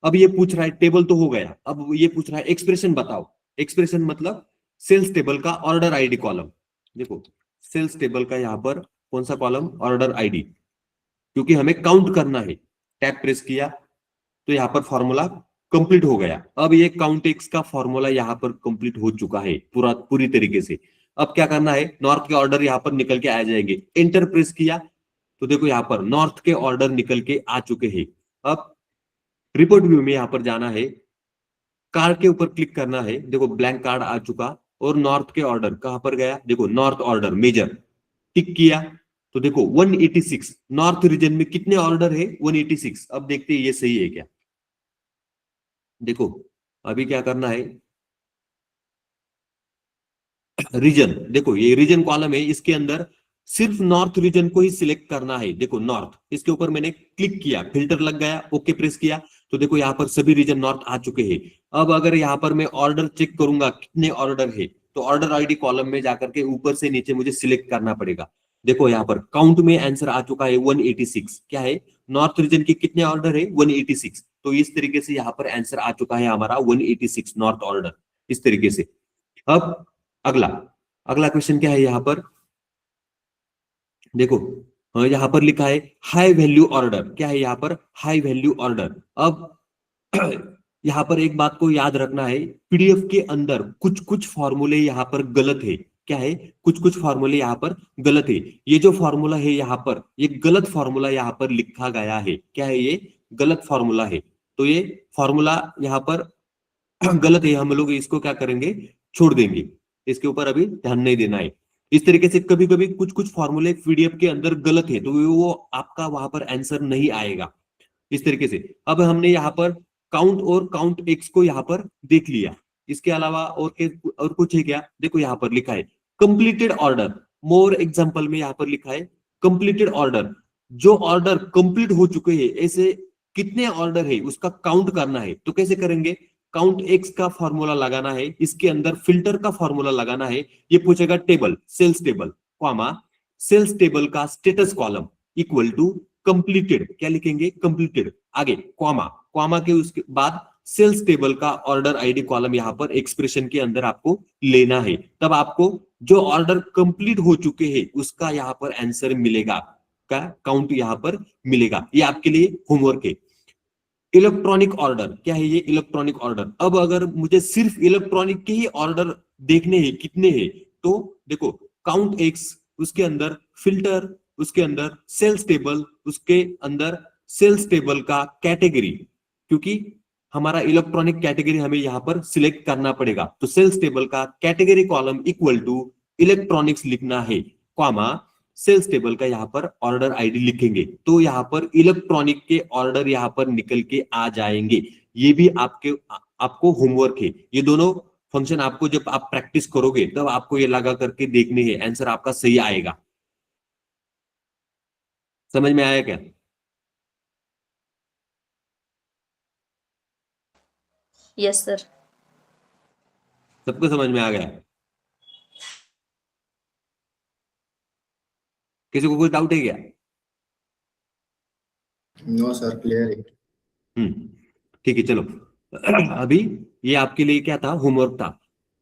अब ये पूछ रहा है टेबल तो हो गया, अब ये पूछ रहा है एक्सप्रेशन बताओ, एक्सप्रेशन मतलब सेल्स टेबल का ऑर्डर आईडी कॉलम, देखो सेल्स टेबल का यहां पर कौन सा कॉलम, ऑर्डर आईडी, क्योंकि हमें काउंट करना है, टैब प्रेस किया तो यहां पर फॉर्मूला कंप्लीट हो गया। अब ये काउंट एक्स का फॉर्मूला यहां पर कंप्लीट हो चुका है पूरी तरीके से। अब क्या करना है, नॉर्थ के ऑर्डर यहाँ पर निकल के आ जाएंगे। एंटर प्रेस किया तो देखो यहाँ पर नॉर्थ के ऑर्डर निकल के आ चुके हैं। अब रिपोर्ट व्यू में यहाँ पर जाना है, कार्ड के ऊपर क्लिक करना है, देखो ब्लैंक कार्ड आ चुका, और नॉर्थ के ऑर्डर कहां पर गया, देखो नॉर्थ ऑर्डर मेजर टिक किया तो देखो 186 नॉर्थ रीजन में कितने ऑर्डर है, 186। अब देखते हैं ये सही है क्या। देखो अभी क्या करना है, रीजन, देखो ये रीजन कॉलम है, इसके अंदर सिर्फ नॉर्थ रीजन को ही सिलेक्ट करना है। देखो नॉर्थ, इसके ऊपर मैंने क्लिक किया, फिल्टर लग गया, ओके प्रेस किया तो देखो यहाँ पर सभी रीजन नॉर्थ आ चुके हैं। अब अगर यहाँ पर मैं ऑर्डर चेक करूंगा कितने ऑर्डर है, तो ऑर्डर आईडी कॉलम में जाकर के ऊपर से नीचे मुझे सिलेक्ट करना पड़ेगा। देखो यहाँ पर काउंट में आंसर आ चुका है 186। क्या है, नॉर्थ रीजन के कितने ऑर्डर है, 186। तो इस तरीके से यहाँ पर आंसर आ चुका है हमारा 186 नॉर्थ ऑर्डर, इस तरीके से। अब अगला अगला क्वेश्चन क्या है यहाँ पर, देखो यहाँ पर लिखा है हाई वैल्यू ऑर्डर। क्या है यहाँ पर, हाई वैल्यू ऑर्डर। अब यहाँ पर एक बात को याद रखना है, पीडीएफ के अंदर कुछ कुछ फॉर्मूले यहाँ पर गलत है। क्या है, कुछ कुछ फॉर्मूले यहाँ पर गलत है। ये जो फॉर्मूला है यहाँ पर, ये गलत फॉर्मूला यहाँ पर लिखा गया है। क्या है, ये गलत फॉर्मूला है। तो ये फॉर्मूला यहाँ पर गलत है, हम लोग इसको क्या करेंगे, छोड़ देंगे, इसके ऊपर अभी ध्यान नहीं देना है। इस तरीके से कभी कभी कुछ कुछ फॉर्मूले पीडीएफ के अंदर गलत है, तो वो आपका वहां पर आंसर नहीं आएगा, इस तरीके से। अब हमने यहाँ पर काउंट और काउंट एक्स को यहाँ पर देख लिया, इसके अलावा और कुछ है क्या, देखो यहाँ पर लिखा है कंप्लीटेड ऑर्डर। मोर एग्जांपल में यहाँ पर लिखा है कंप्लीटेड ऑर्डर, जो ऑर्डर कंप्लीट हो चुके हैं, ऐसे कितने ऑर्डर है उसका काउंट करना है। तो कैसे करेंगे, काउंट एक्स का फॉर्मूला लगाना है, इसके अंदर फिल्टर का फॉर्मूला लगाना है। ये पूछेगा table, sales table, comma sales table का status column equal to completed, क्या लिखेंगे, कंप्लीटेड, आगे कॉमा, कॉमा के उसके बाद सेल्स टेबल का ऑर्डर आईडी कॉलम यहाँ पर एक्सप्रेशन के अंदर आपको लेना है। तब आपको जो ऑर्डर कंप्लीट हो चुके हैं उसका यहाँ पर आंसर मिलेगा, का काउंट यहाँ पर मिलेगा। ये आपके लिए होमवर्क है। इलेक्ट्रॉनिक ऑर्डर, क्या है ये, इलेक्ट्रॉनिक ऑर्डर। अब अगर मुझे सिर्फ इलेक्ट्रॉनिक के ही ऑर्डर देखने हैं कितने हैं, तो देखो काउंट एक्स, उसके अंदर फिल्टर, उसके अंदर सेल्स टेबल, उसके अंदर सेल्स टेबल का कैटेगरी, क्योंकि हमारा इलेक्ट्रॉनिक कैटेगरी हमें यहां पर सिलेक्ट करना पड़ेगा। तो सेल्स टेबल का category column equal to electronics लिखना है, कॉमा सेल्स टेबल का यहाँ पर ऑर्डर आईडी लिखेंगे, तो यहाँ पर इलेक्ट्रॉनिक के ऑर्डर यहाँ पर निकल के आ जाएंगे। ये भी आपको होमवर्क है। ये दोनों फंक्शन आपको जब आप प्रैक्टिस करोगे तब आपको ये लगा करके देखने हैं, आंसर आपका सही आएगा। समझ में आया क्या, यस सर। सबको समझ में आ गया, किसी को कोई डाउट है क्या। नो सर, क्लियर है। ठीक है, चलो अभी ये आपके लिए क्या था, होमवर्क था।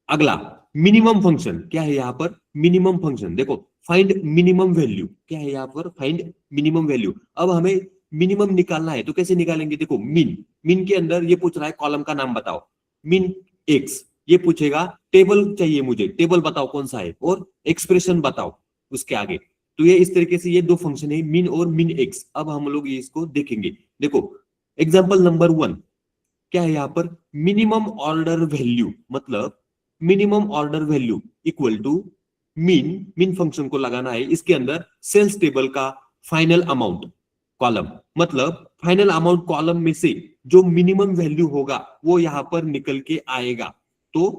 अगला मिनिमम फंक्शन, क्या है यहाँ पर, मिनिमम फंक्शन। देखो फाइंड मिनिमम वैल्यू, क्या है यहाँ पर, फाइंड मिनिमम वैल्यू। अब हमें मिनिमम निकालना है, तो कैसे निकालेंगे, देखो मिन, मिन के अंदर ये पूछ रहा है कॉलम का नाम बताओ, मिन एक्स, ये पूछेगा टेबल चाहिए मुझे, टेबल बताओ कौन सा है, और एक्सप्रेशन बताओ उसके आगे। तो ये इस तरीके से ये दो फंक्शन है, मिन और मिन एक्स। अब हम लोग ये इसको देखेंगे। देखो एग्जाम्पल नंबर 1, क्या है यहाँ पर, मिनिमम ऑर्डर वैल्यू, मतलब minimum order value equal to min, min function को लगाना है, इसके अंदर सेल्स टेबल का फाइनल अमाउंट कॉलम, मतलब फाइनल अमाउंट कॉलम में से जो मिनिमम वैल्यू होगा वो यहां पर निकल के आएगा। तो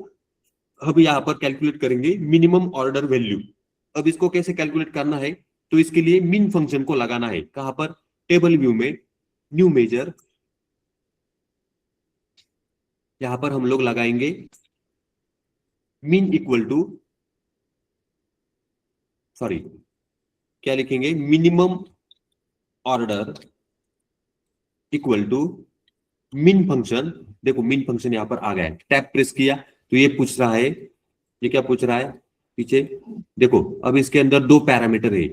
अब यहां पर कैलकुलेट करेंगे मिनिमम ऑर्डर वैल्यू। अब इसको कैसे कैलकुलेट करना है, तो इसके लिए मिन फंक्शन को लगाना है, कहां पर, टेबल व्यू में, न्यू मेजर, यहां पर हम लोग लगाएंगे मीन इक्वल टू, सॉरी क्या लिखेंगे, मिनिमम ऑर्डर इक्वल टू मिन फंक्शन। देखो मिन फंक्शन यहां पर आ गया है, टैब प्रेस किया तो ये पूछ रहा है, ये क्या पूछ रहा है पीछे, देखो अब इसके अंदर दो पैरामीटर है,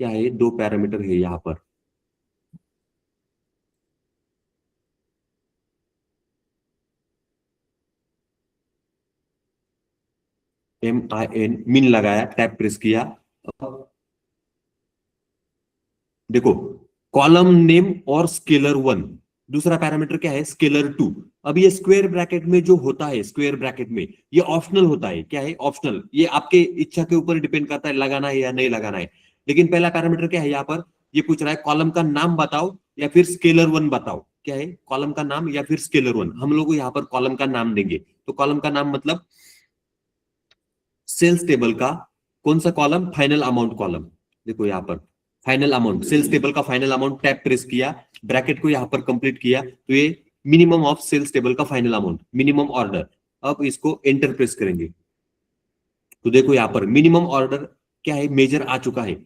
क्या है, दो पैरामीटर है यहां पर। MIN मिन लगाया, टैब प्रेस किया। देखो कॉलम नेम और स्केलर 1, दूसरा पैरामीटर क्या है स्केलर 2। अब ये स्क्वायर ब्रैकेट में जो होता है, स्क्वायर ब्रैकेट में ये ऑप्शनल होता है। क्या है ऑप्शनल, ये आपके इच्छा के ऊपर डिपेंड करता है लगाना है या नहीं लगाना है। लेकिन पहला पैरामीटर क्या है यहाँ पर, ये पूछ रहा है कॉलम का नाम बताओ या फिर स्केलर 1 बताओ। क्या है कॉलम का नाम या फिर स्केलर 1। हम लोग यहाँ पर कॉलम का नाम देंगे। तो कॉलम का नाम मतलब सेल्स टेबल का कौन सा कॉलम, फाइनल अमाउंट कॉलम। देखो यहाँ पर फाइनल अमाउंट, सेल्स टेबल का फाइनल अमाउंट, टैब प्रेस किया, ब्रैकेट को यहाँ पर कंप्लीट किया, तो ये मिनिमम ऑफ सेल्स टेबल का फाइनल अमाउंट, मिनिमम ऑर्डर। अब इसको एंटर प्रेस करेंगे तो देखो यहाँ पर मिनिमम ऑर्डर क्या है, मेजर आ चुका है।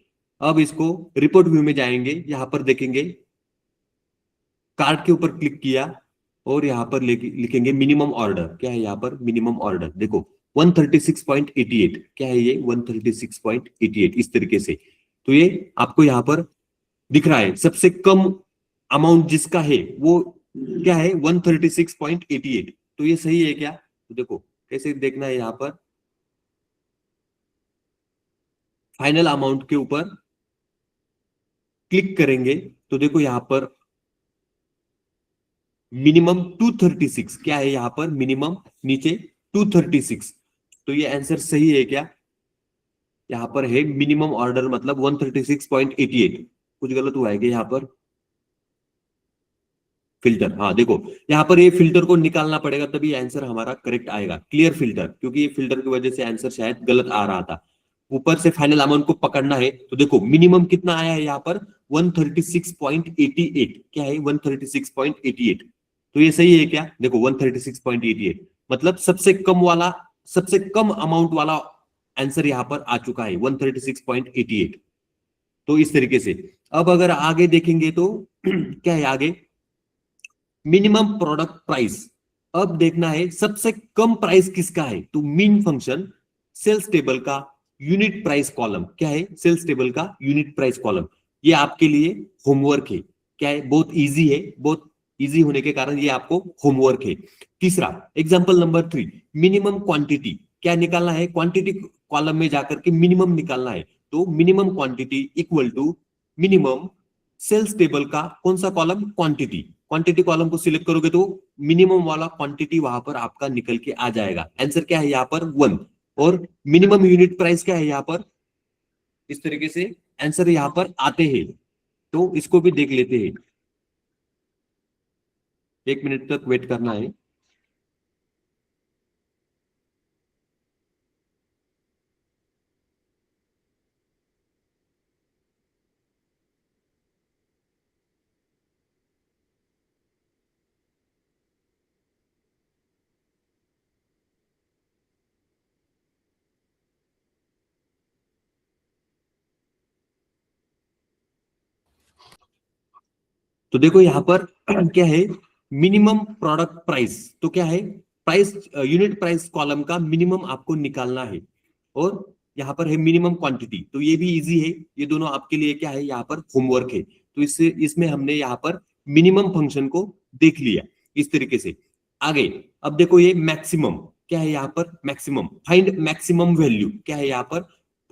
अब इसको रिपोर्ट व्यू में जाएंगे, यहाँ पर देखेंगे कार्ड के ऊपर क्लिक किया और यहाँ पर लिखेंगे मिनिमम ऑर्डर। क्या है यहाँ पर मिनिमम ऑर्डर, देखो 136.88। क्या है ये 136.88 इस तरीके से। तो ये आपको यहाँ पर दिख रहा है सबसे कम अमाउंट जिसका है वो क्या है 136.88। तो ये सही है क्या, तो देखो कैसे देखना है, यहाँ पर फाइनल अमाउंट के ऊपर क्लिक करेंगे तो देखो यहाँ पर मिनिमम 236। क्या है यहाँ पर मिनिमम नीचे 236। तो ये आंसर सही है क्या, यहाँ पर है मिनिमम ऑर्डर मतलब 136.88। कुछ गलत हुआ है क्या यहाँ पर, फिल्टर, हाँ देखो यहाँ पर ये फिल्टर को निकालना पड़ेगा तभी आंसर हमारा करेक्ट आएगा, क्लियर फिल्टर, क्योंकि ये फिल्टर की वजह से आंसर शायद गलत आ रहा था। ऊपर से फाइनल अमाउंट को पकड़ना है तो देखो मिनिमम कितना आया है यहाँ पर 136.88। क्या है 136.88। तो ये सही है क्या, देखो 136.88 मतलब सबसे कम वाला, सबसे कम अमाउंट वाला आंसर यहाँ पर आ चुका है 136.88। तो इस तरीके से अब अगर आगे देखेंगे तो क्या है आगे, मिनिमम प्रोडक्ट प्राइस। अब देखना है सबसे कम प्राइस किसका है, तो मीन फंक्शन सेल्स टेबल का यूनिट प्राइस कॉलम। क्या है सेल्स टेबल का यूनिट प्राइस कॉलम। ये आपके लिए होमवर्क है। क्या है बहुत इजी है, बहुत इजी होने के कारण ये आपको होमवर्क है। तीसरा एग्जांपल नंबर 3, मिनिमम क्वांटिटी। क्या निकालना है, क्वांटिटी कॉलम में जाकर के मिनिमम निकालना है। तो minimum quantity equal to minimum sales table का कौन सा कॉलम, क्वांटिटी। क्वांटिटी कॉलम को सिलेक्ट करोगे तो मिनिमम वाला क्वांटिटी वहां पर आपका निकल के आ जाएगा। आंसर क्या है यहाँ पर 1। और मिनिमम यूनिट प्राइस क्या है यहाँ पर, इस तरीके से आंसर यहाँ पर आते हैं। तो इसको भी देख लेते हैं, 1 मिनट तक वेट करना है। तो देखो यहाँ पर क्या है मिनिमम प्रोडक्ट प्राइस। तो क्या है प्राइस, यूनिट प्राइस कॉलम का मिनिमम आपको निकालना है। और यहाँ पर है मिनिमम क्वांटिटी, तो ये भी इजी है। ये दोनों आपके लिए क्या है यहाँ पर होमवर्क है। तो इससे इसमें हमने यहाँ पर मिनिमम फंक्शन को देख लिया इस तरीके से। आगे अब देखो ये मैक्सिमम। क्या है यहाँ पर मैक्सिमम, फाइंड मैक्सिमम वैल्यू। क्या है यहाँ पर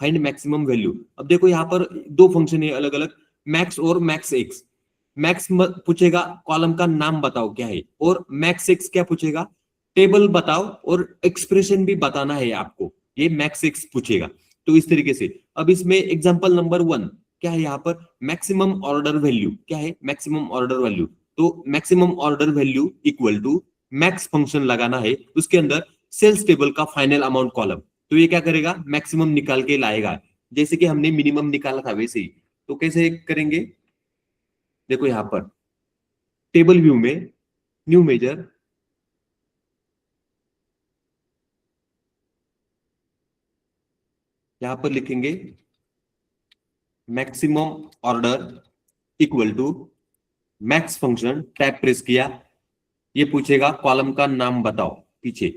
फाइंड मैक्सिमम वैल्यू। अब देखो यहाँ पर दो फंक्शन है अलग अलग, मैक्स और मैक्स एक्स। मैक्स पूछेगा कॉलम का नाम बताओ क्या है, और मैक्स एक्स क्या पूछेगा टेबल बताओ और एक्सप्रेशन भी बताना है आपको, ये मैक्स एक्स पूछेगा। तो इस तरीके से अब इसमें एग्जांपल नंबर 1 क्या है यहाँ पर मैक्सिमम ऑर्डर वैल्यू। क्या है मैक्सिमम ऑर्डर वैल्यू, तो maximum order value equal to max function लगाना है, उसके अंदर सेल्स टेबल का फाइनल अमाउंट कॉलम। तो ये क्या करेगा मैक्सिमम निकाल के लाएगा, जैसे कि हमने मिनिमम निकाला था वैसे ही। तो कैसे करेंगे, देखो यहां पर टेबल व्यू में न्यू मेजर, यहां पर लिखेंगे maximum order equal to max function, tab press किया, ये पूछेगा कॉलम का नाम बताओ पीछे।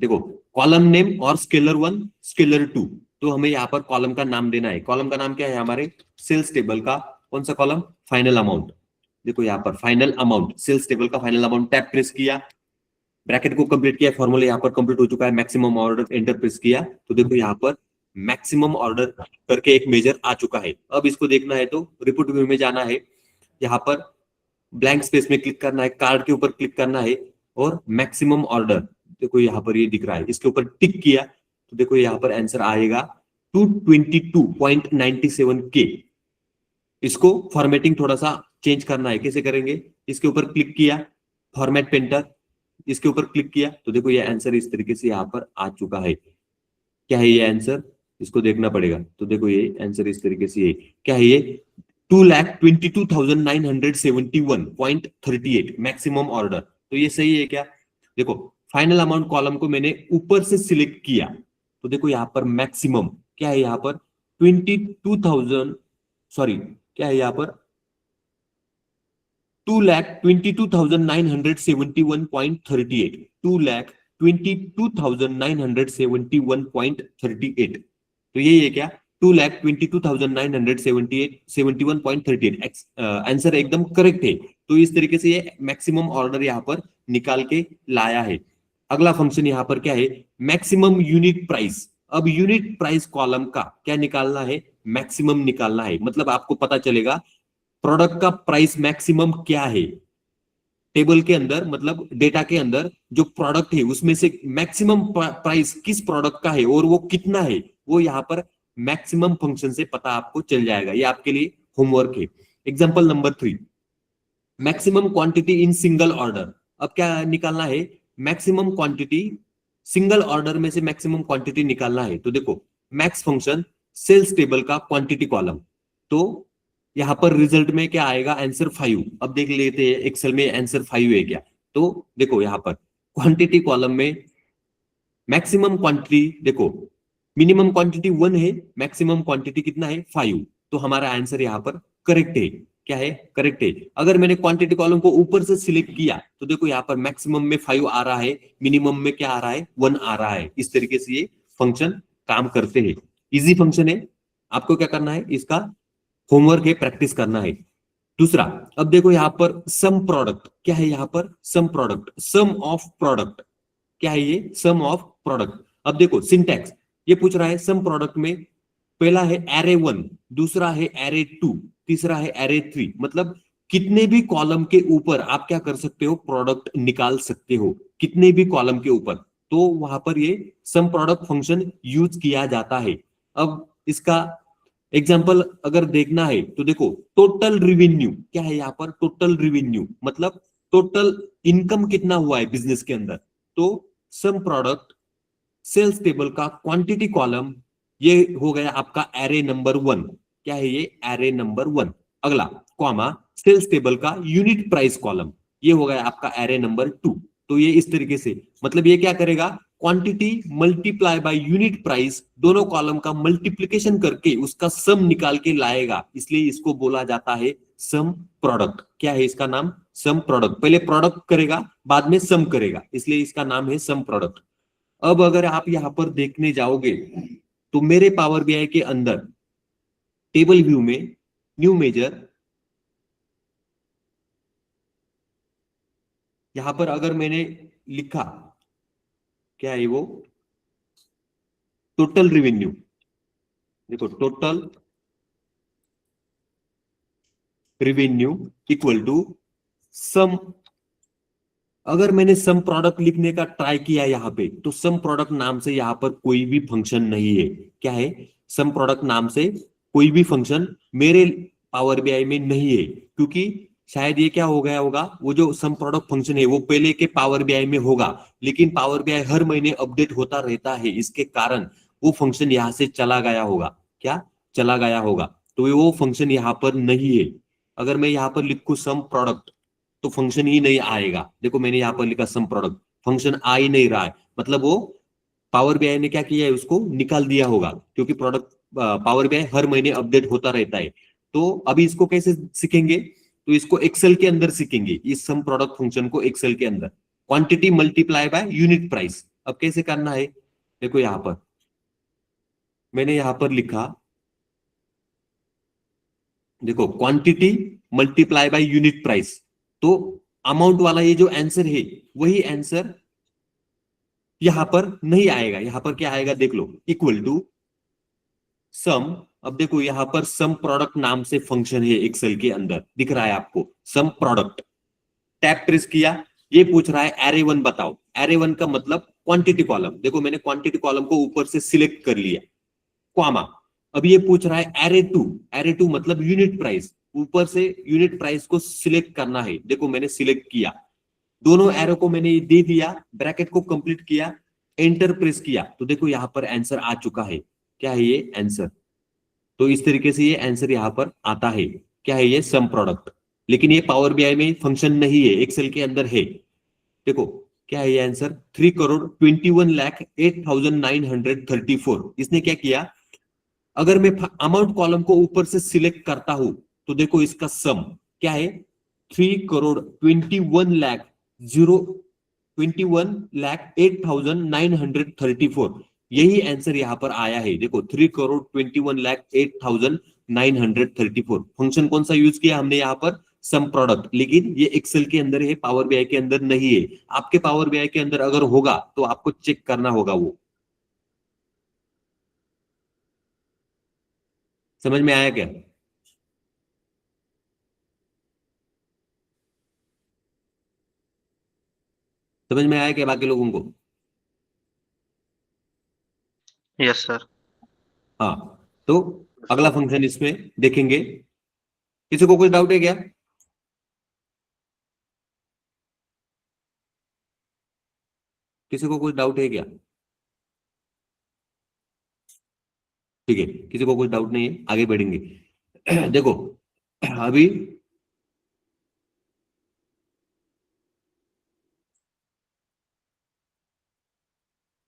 देखो कॉलम नेम और स्केलर 1 स्केलर 2, तो हमें यहाँ पर कॉलम का नाम देना है। कॉलम का नाम क्या है हमारे सेल्स टेबल का कौन सा कॉलम, फाइनल अमाउंट। देखो यहाँ पर फाइनल अमाउंट, सेल्स टेबल का फाइनल अमाउंट, टैब प्रेस किया, ब्रैकेट को कंप्लीट किया, फॉर्मूला यहाँ पर कंप्लीट हो चुका है, मैक्सिमम ऑर्डर एंटर प्रेस किया तो देखो यहाँ पर मैक्सिमम ऑर्डर करके एक मेजर आ चुका है। अब इसको देखना है तो रिपोर्ट व्यू में जाना है, यहाँ पर ब्लैंक स्पेस में क्लिक करना है, कार्ड के ऊपर क्लिक करना है और मैक्सिमम ऑर्डर देखो यहाँ पर ये दिख रहा है, इसके ऊपर टिक किया तो देखो यहाँ पर आंसर आएगा 222.97 के। इसको फॉर्मेटिंग थोड़ा सा चेंज करना है, कैसे करेंगे, इसके ऊपर क्लिक किया, फॉर्मेट पेंटर, इसके ऊपर क्लिक किया तो देखो ये आंसर इस तरीके से यहाँ पर आ चुका है। क्या है ये आंसर, इसको देखना पड़ेगा। तो देखो ये आंसर इस तरीके से है, क्या है ये 2,22,971.38 मैक्सिमम ऑर्डर। तो ये सही है क्या? देखो फाइनल अमाउंट कॉलम को मैंने ऊपर से सिलेक्ट किया तो देखो यहाँ पर मैक्सिमम क्या है, यहाँ पर 22,000 सॉरी क्या है यहाँ पर 2,22,971.38 2,22,971.38। तो यही है क्या 2,22,971.38 आंसर एकदम करेक्ट है। तो इस तरीके से ये मैक्सिमम ऑर्डर यहाँ पर निकाल के लाया है। अगला फंक्शन यहाँ पर क्या है, मैक्सिमम यूनिट प्राइस। अब यूनिट प्राइस कॉलम का क्या निकालना है, मैक्सिमम निकालना है। मतलब आपको पता चलेगा प्रोडक्ट का प्राइस मैक्सिमम क्या है, टेबल के अंदर मतलब डेटा के अंदर जो प्रोडक्ट है उसमें से मैक्सिमम प्राइस किस प्रोडक्ट का है और वो कितना है, वो यहाँ पर मैक्सिमम फंक्शन से पता आपको चल जाएगा। ये आपके लिए होमवर्क है। Example number 3, maximum quantity in single order. अब क्या निकालना है, मैक्सिमम क्वांटिटी सिंगल ऑर्डर में से मैक्सिमम क्वांटिटी निकालना है। तो देखो मैक्स फंक्शन सेल्स टेबल का क्वांटिटी कॉलम, तो यहां पर रिजल्ट में क्या आएगा, आंसर 5। अब देख लेते हैं एक्सेल में आंसर 5 है क्या। तो देखो यहां पर क्वांटिटी कॉलम में मैक्सिमम क्वांटिटी देखो मिनिमम क्वांटिटी 1 है, मैक्सिमम क्वांटिटी कितना है 5। तो हमारा आंसर यहाँ पर करेक्ट है। क्या है, करेक्ट है। अगर मैंने क्वांटिटी कॉलम को ऊपर से सिलेक्ट किया तो देखो यहाँ पर मैक्सिमम में 5 आ रहा है, मिनिमम में क्या आ रहा है 1 आ रहा है। इस तरीके से ये फंक्शन काम करते हैं। इजी फंक्शन है, आपको क्या करना है, इसका होमवर्क है, प्रैक्टिस करना है। दूसरा, अब देखो यहाँ पर सम प्रोडक्ट, क्या है यहाँ पर some product, some of product. क्या है ये, सम ऑफ प्रोडक्ट। अब देखो सिंटैक्स ये पूछ रहा है सम प्रोडक्ट में पहला है एरे 1, दूसरा है एरे 2, तीसरा है एरे 3। मतलब कितने भी कॉलम के ऊपर आप क्या कर सकते हो, प्रोडक्ट निकाल सकते हो, कितने भी कॉलम के ऊपर। तो वहां पर ये सम प्रोडक्ट फंक्शन यूज किया जाता है। अब इसका एग्जाम्पल अगर देखना है तो देखो टोटल रिवेन्यू, क्या है यहाँ पर टोटल रिवेन्यू, मतलब टोटल इनकम कितना हुआ है बिजनेस के अंदर। तो सम प्रोडक्ट सेल्स टेबल का क्वांटिटी कॉलम ये हो गया आपका एरे नंबर 1। क्या है ये, एरे नंबर 1। अगला कॉमा सेल्स टेबल का यूनिट प्राइस कॉलम, ये हो गया आपका एरे नंबर 2। तो ये इस तरीके से मतलब ये क्या करेगा, quantity multiply by unit price, दोनों कॉलम का मल्टीप्लिकेशन करके उसका सम निकाल के लाएगा। इसलिए इसको बोला जाता है सम प्रोडक्ट। क्या है इसका नाम, सम प्रोडक्ट। पहले प्रोडक्ट करेगा बाद में सम करेगा, इसलिए इसका नाम है सम प्रोडक्ट। अब अगर आप यहां पर देखने जाओगे तो मेरे पावर बीआई के अंदर टेबल व्यू में न्यू मेजर, यहां पर अगर मैंने लिखा क्या है वो टोटल रिवेन्यू, देखो टोटल रिवेन्यू इक्वल टू सम। अगर मैंने सम प्रोडक्ट लिखने का ट्राई किया यहाँ पे तो सम प्रोडक्ट नाम से यहाँ पर कोई भी फंक्शन नहीं है। क्या है, सम प्रोडक्ट नाम से कोई भी फंक्शन मेरे पावर बीआई में नहीं है, क्योंकि शायद ये क्या हो गया होगा, वो जो सम प्रोडक्ट फंक्शन है वो पहले के पावर बीआई में होगा, लेकिन पावर बीआई हर महीने अपडेट होता रहता है, इसके कारण वो फंक्शन यहाँ से चला गया होगा। क्या चला गया होगा, तो वो फंक्शन यहाँ पर नहीं है। अगर मैं यहाँ पर लिखूं सम प्रोडक्ट तो फंक्शन ही नहीं आएगा। देखो मैंने यहाँ पर लिखा सम प्रोडक्ट, फंक्शन आ ही नहीं रहा है, मतलब वो पावर बीआई ने क्या किया है, उसको निकाल दिया होगा, क्योंकि प्रोडक्ट पावर बीआई हर महीने अपडेट होता रहता है। तो अभी इसको कैसे सीखेंगे, तो इसको एक्सेल के अंदर सीखेंगे, इस सम प्रोडक्ट फंक्शन को एक्सेल के अंदर। Quantity multiply by unit price, अब कैसे करना है, देखो यहां पर मैंने यहां पर लिखा, देखो quantity multiply by unit price, तो अमाउंट वाला ये जो आंसर है वही आंसर यहां पर नहीं आएगा, यहां पर क्या आएगा देख लो, इक्वल टू सम। अब देखो यहां पर सम प्रोडक्ट नाम से फंक्शन है एक्सेल के अंदर, दिख रहा है आपको सम प्रोडक्ट। टैब प्रेस किया, ये पूछ रहा है एरे वन बताओ। एरे वन का मतलब क्वांटिटी कॉलम। देखो मैंने क्वांटिटी कॉलम को ऊपर से सिलेक्ट कर लिया, क्वामा। अब ये पूछ रहा है एरे टू। एरे टू मतलब यूनिट प्राइस, ऊपर से यूनिट प्राइस को सिलेक्ट करना है। देखो मैंने सिलेक्ट किया, दोनों एरो को मैंने दे दिया, ब्रैकेट को कंप्लीट किया, एंटर प्रेस किया, तो देखो यहां पर आंसर आ चुका है। क्या है ये आंसर? तो इस तरीके से ये आंसर यहां पर आता है। क्या है ये? Some product. लेकिन ये पावर बीआई में फंक्शन नहीं है, एक्सेल के अंदर है। देखो क्या है ये आंसर, 3,21,08,934। इसने क्या किया, अगर मैं अमाउंट कॉलम को ऊपर से सिलेक्ट करता हूं तो देखो इसका सम क्या है, 3,21,08,934। यही आंसर यहां पर आया है। देखो 3,21,08,934। फंक्शन कौन सा यूज किया हमने यहां पर? Some product. लेकिन ये एक्सेल के अंदर है, पावर बीआई के अंदर नहीं है। आपके पावर बीआई के अंदर अगर होगा तो आपको चेक करना होगा वो। समझ में आया क्या? समझ में आया क्या बाकी लोगों को? Yes sir. हाँ, तो अगला फंक्शन इसमें देखेंगे। किसी को कुछ डाउट है क्या? किसी को कुछ डाउट है क्या? ठीक है, किसी को कुछ डाउट नहीं है, आगे बढ़ेंगे। देखो अभी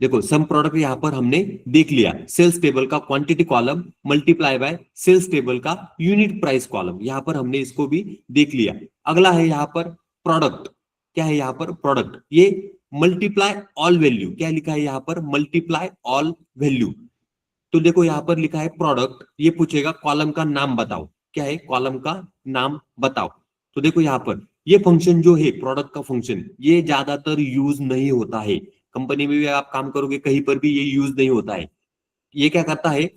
देखो सम प्रोडक्ट यहां पर हमने देख लिया, सेल्स टेबल का quantity column multiply by sales table का यूनिट प्राइस कॉलम, यहां पर हमने इसको भी देख लिया। अगला है यहां पर प्रोडक्ट। क्या है यहां पर? प्रोडक्ट। ये मल्टीप्लाई ऑल वैल्यू, क्या लिखा है यहां पर? Multiply all value. तो देखो यहां पर लिखा है प्रोडक्ट, ये पूछेगा कॉलम का नाम बताओ। क्या है? कॉलम का नाम बताओ। तो देखो यहां पर ये फंक्शन जो है प्रोडक्ट का फंक्शन, ये ज्यादातर यूज नहीं होता है। कंपनी में भी आप काम करोगे कहीं पर भी ये यूज नहीं होता है। ये क्या करता है,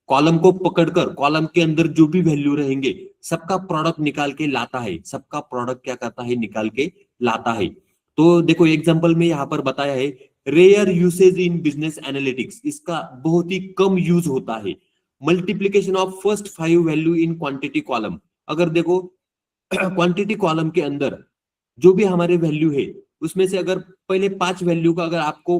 कॉलम को पकड़कर कॉलम के अंदर जो भी वैल्यू रहेंगे सबका प्रोडक्ट निकाल के लाता है। सबका प्रोडक्ट क्या करता है, निकाल के लाता है। तो देखो एग्जांपल में यहां पर बताया है, rare usage in business analytics, इसका बहुत ही कम यूज होता है। Multiplication of first 5 value in quantity column. अगर देखो क्वांटिटी कॉलम के अंदर जो भी हमारे वैल्यू है उसमें से अगर पहले 5 वैल्यू का अगर आपको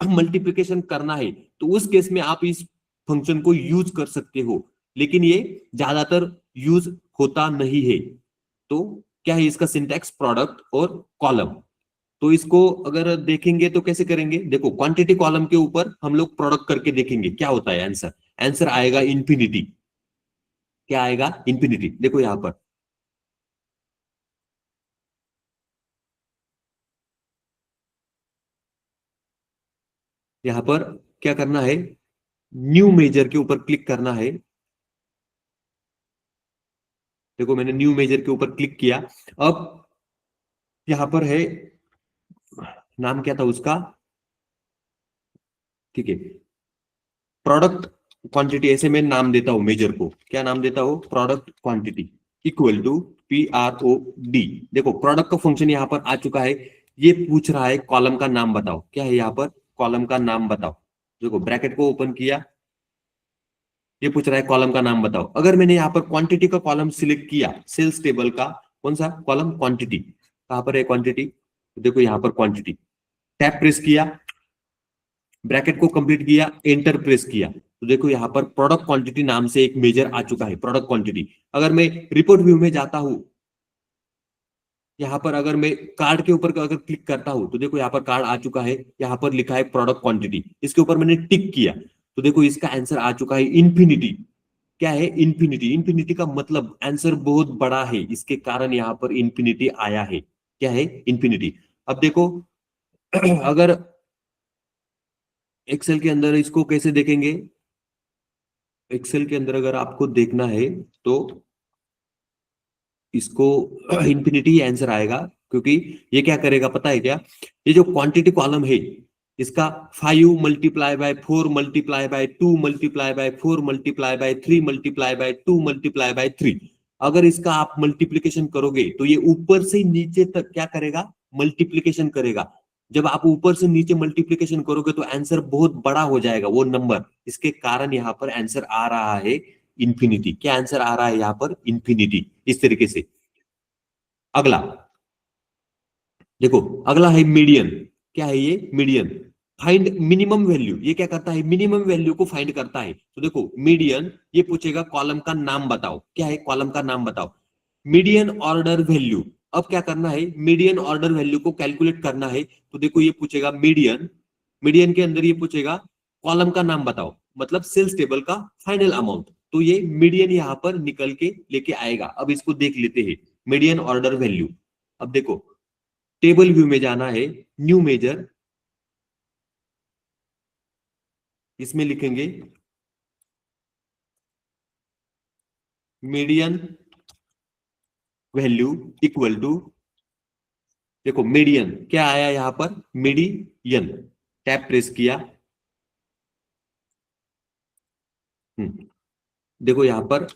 मल्टीप्लिकेशन करना है तो उस केस में आप इस फंक्शन को यूज कर सकते हो। लेकिन ये ज्यादातर यूज होता नहीं है। तो क्या है इसका सिंटैक्स? प्रोडक्ट और कॉलम। तो इसको अगर देखेंगे तो कैसे करेंगे, देखो क्वांटिटी कॉलम के ऊपर हम लोग प्रोडक्ट करके देखेंगे क्या होता है आंसर। आंसर आएगा इंफिनिटी। क्या आएगा? इंफिनिटी। देखो यहां पर क्या करना है, न्यू मेजर के ऊपर क्लिक करना है। देखो मैंने न्यू मेजर के ऊपर क्लिक किया। अब यहां पर है, नाम क्या था उसका, ठीक है, प्रोडक्ट क्वांटिटी, ऐसे मैं नाम देता हूं मेजर को। क्या नाम देता हूं? Product quantity equal to PROD। देखो प्रोडक्ट का फंक्शन यहां पर आ चुका है। ये पूछ रहा है कॉलम का नाम बताओ। क्या है यहां पर? कॉलम का नाम बताओ। देखो ब्रैकेट को ओपन किया, ये पूछ रहा है कॉलम का नाम बताओ। अगर मैंने यहाँ पर क्वांटिटी का कॉलम सिलेक्ट किया, सेल्स टेबल का कौन सा कॉलम? क्वांटिटी। कहां पर है क्वांटिटी? देखो यहाँ पर क्वांटिटी। टैब प्रेस किया, ब्रैकेट को कंप्लीट किया, एंटर प्रेस किया, तो देखो यहाँ पर प्रोडक्ट क्वांटिटी नाम से एक मेजर आ चुका है, प्रोडक्ट क्वांटिटी। अगर मैं रिपोर्ट व्यू में जाता हूं, यहाँ पर अगर मैं कार्ड के ऊपर अगर क्लिक करता हूं तो देखो यहाँ पर कार्ड आ चुका है, यहाँ पर लिखा है प्रोडक्ट क्वांटिटी। इसके ऊपर मैंने टिक किया तो देखो इसका आंसर आ चुका है इंफिनिटी। क्या है? इंफिनिटी। इंफिनिटी का मतलब आंसर बहुत बड़ा है, इसके कारण यहाँ पर इंफिनिटी आया है। क्या है? इंफिनिटी। अब देखो अगर एक्सेल के अंदर इसको कैसे देखेंगे, एक्सेल के अंदर अगर आपको देखना है तो इसको इंफिनिटी आंसर आएगा। क्योंकि ये क्या करेगा पता है क्या, ये जो क्वांटिटी कॉलम है इसका 5 multiply by 4 multiply by 2 multiply by 4 multiply by 3 multiply by 2 multiply by 3। अगर इसका आप मल्टीप्लीकेशन करोगे तो ये ऊपर से नीचे तक क्या करेगा, मल्टीप्लीकेशन करेगा। जब आप ऊपर से नीचे मल्टीप्लीकेशन करोगे तो आंसर बहुत बड़ा हो जाएगा वो नंबर, इसके कारण यहां पर आंसर आ रहा है इंफिनिटी। क्या आंसर आ रहा है यहां पर, इंफिनिटी। इस तरीके से अगला देखो, अगला है मीडियन। क्या है ये, मीडियन। फाइंड मिनिमम वैल्यू, ये क्या करता है, मिनिमम वैल्यू को फाइंड करता है। तो देखो मीडियन, ये पूछेगा कॉलम का नाम बताओ। क्या है, कॉलम का नाम बताओ। मीडियन ऑर्डर वैल्यू, अब क्या करना है, मीडियन ऑर्डर वैल्यू को कैलकुलेट करना है। तो देखो ये पूछेगा मीडियन, मीडियन के अंदर ये पूछेगा कॉलम का नाम बताओ, मतलब सेल्स टेबल का फाइनल अमाउंट। तो ये मीडियन यहां पर निकल के लेके आएगा। अब इसको देख लेते हैं, मीडियन ऑर्डर वैल्यू। अब देखो टेबल व्यू में जाना है, न्यू मेजर, इसमें लिखेंगे मीडियन वैल्यू इक्वल टू, देखो मीडियन क्या आया यहां पर, मीडियन। टैब प्रेस किया, देखो यहां पर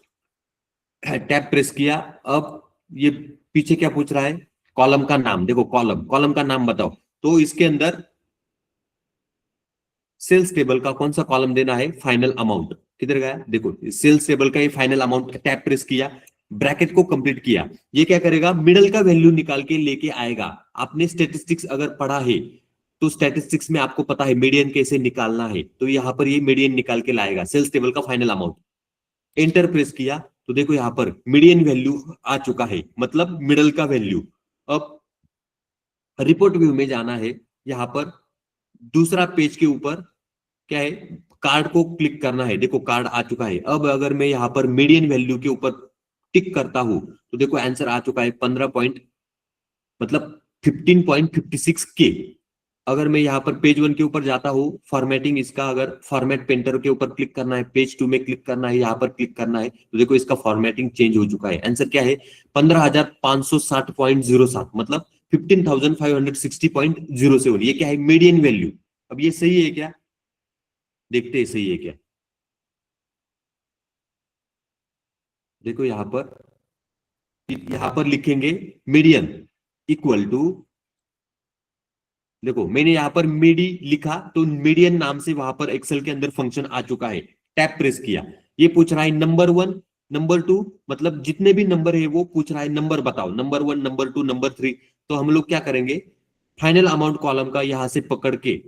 टैब प्रेस किया। अब ये पीछे क्या पूछ रहा है, कॉलम का नाम। देखो कॉलम, कॉलम का नाम बताओ। तो इसके अंदर सेल्स टेबल का कौन सा कॉलम देना है, फाइनल अमाउंट। किधर गया, देखो सेल्स टेबल का ये फाइनल अमाउंट। टैब प्रेस किया, ब्रैकेट को कंप्लीट किया। ये क्या करेगा, मिडल का वैल्यू निकाल के लेके आएगा। आपने स्टैटिस्टिक्स अगर पढ़ा है तो स्टैटिस्टिक्स में आपको पता है मीडियन कैसे निकालना है। तो यहां पर ये मीडियन निकाल के लाएगा, सेल्स टेबल का फाइनल अमाउंट। एंटर प्रेस किया तो देखो यहां पर मीडियन वैल्यू आ चुका है, मतलब मिडल का वैल्यू। अब रिपोर्ट व्यू में जाना है, यहां पर दूसरा पेज के ऊपर क्या है, कार्ड को क्लिक करना है। देखो कार्ड आ चुका है। अब अगर मैं यहां पर मीडियन वैल्यू के ऊपर टिक करता हूं तो देखो आंसर आ चुका है 15 पॉइंट, मतलब 15.56 के। अगर मैं यहाँ पर पेज 1 के ऊपर जाता हूँ, फॉर्मेटिंग इसका, अगर फॉर्मेट पेंटर के ऊपर क्लिक करना है, पेज 2 में क्लिक करना है, यहाँ पर क्लिक करना है, तो देखो इसका फॉर्मेटिंग चेंज हो चुका है। आंसर क्या है, 15,560.07, मतलब 15,560.07। ये क्या है, मीडियन वैल्यू। अब ये सही है क्या, देखते हैं सही है क्या। देखो यहां पर लिखेंगे मीडियन इक्वल टू, देखो मैंने यहां पर मीडी लिखा तो मीडियन नाम से वहां पर एक्सेल के अंदर फंक्शन आ चुका है। टैब प्रेस किया, ये पूछ रहा है नंबर 1 नंबर 2, मतलब जितने भी नंबर है वो पूछ रहा है नंबर बताओ, नंबर 1 नंबर 2 नंबर 3। तो हम लोग क्या करेंगे, फाइनल अमाउंट कॉलम का यहां से पकड़ के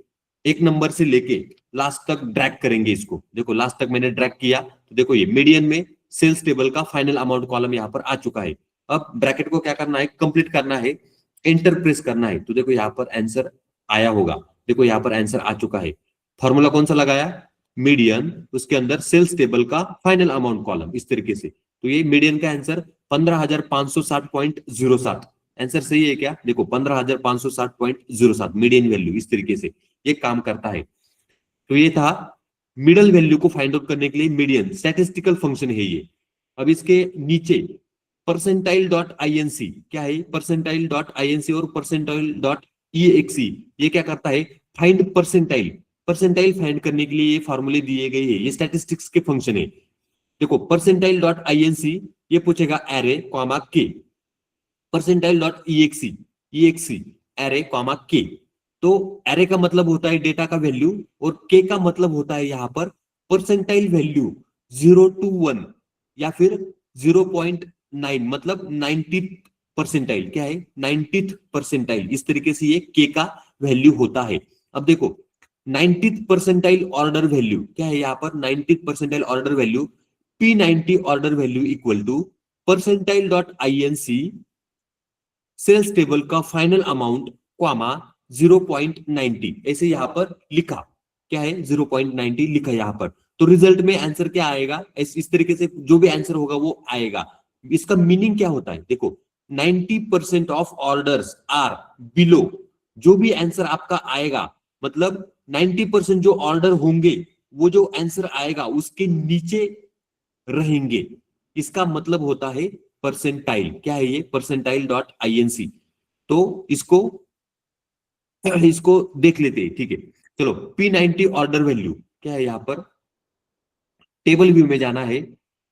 एक नंबर से लेके लास्ट तक ड्रैग करेंगे इसको। देखो लास्ट तक मैंने ड्रैग किया तो देखो ये मीडियन में सेल्स टेबल का फाइनल अमाउंट कॉलम यहां पर आ चुका है। अब ब्रैकेट को क्या करना है, कंप्लीट करना है, एंटर प्रेस करना है। तो देखो यहाँ पर आंसर आया होगा। देखो यहाँ पर आंसर आ चुका है। फॉर्मूला कौन सा लगाया, मीडियन, उसके अंदर सेल्स टेबल का फाइनल अमाउंट कॉलम, इस तरीके से। तो ये मीडियन का आंसर 15,560.07। आंसर सही है क्या, देखो 15,560.07 मीडियन वैल्यू, इस तरीके से ये काम करता है। तो ये था मिडल वैल्यू को फाइंड आउट करने के लिए मीडियन, स्टैटिस्टिकल फंक्शन है ये। अब इसके नीचे परसेंटाइल डॉट आईएनसी, क्या है, परसेंटाइल डॉट आईएनसी और परसेंटाइल डॉट ईएक्सी, ये क्या करता है, फाइंड परसेंटाइल। परसेंटाइल फाइंड करने के लिए ये फॉर्मूले दिए गए हैं, ये स्टैटिस्टिक्स के फंक्शन है। देखो परसेंटाइल डॉट आईएनसी ये पूछेगा एरे कॉमा के, percentile dot EXE EXE array comma के। तो एरे का मतलब होता है डेटा का वैल्यू और के का मतलब होता है यहां पर परसेंटाइल वैल्यू 0 to 1 या फिर 0.9, मतलब 90th परसेंटाइल। क्या है, 90th परसेंटाइल, इस तरीके से ये के का वैल्यू होता है। अब देखो 90th परसेंटाइल ऑर्डर वैल्यू क्या है, यहां पर 90th percentile order value P90 order value equal to percentile dot INC sales table का फाइनल अमाउंट कॉमा 0.90, ऐसे यहां पर लिखा। क्या है, 0.90 लिखा यहां पर। तो रिजल्ट में आंसर क्या आएगा, इस तरीके से जो भी आंसर होगा वो आएगा। इसका मीनिंग क्या होता है, देखो 90% ऑफ ऑर्डर्स आर बिलो, जो भी आंसर आपका आएगा, मतलब 90% जो ऑर्डर होंगे वो जो आंसर आएगा उसके नीचे रहेंगे। इसका मतलब होता है परसेंटाइल। क्या है ये, परसेंटाइल डॉट आईएनसी। तो इसको देख लेते हैं, ठीक है। चलो P90 ऑर्डर वैल्यू क्या है, यहां पर टेबल व्यू में जाना है,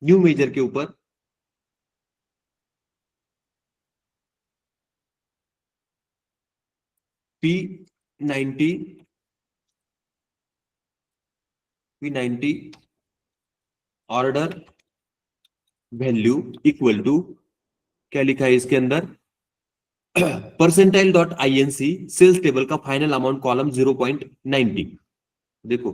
न्यू मेजर के ऊपर, P90 order value equal to, क्या लिखा है इसके अंदर, percentile dot INC sales table का फाइनल अमाउंट कॉलम 0.90। देखो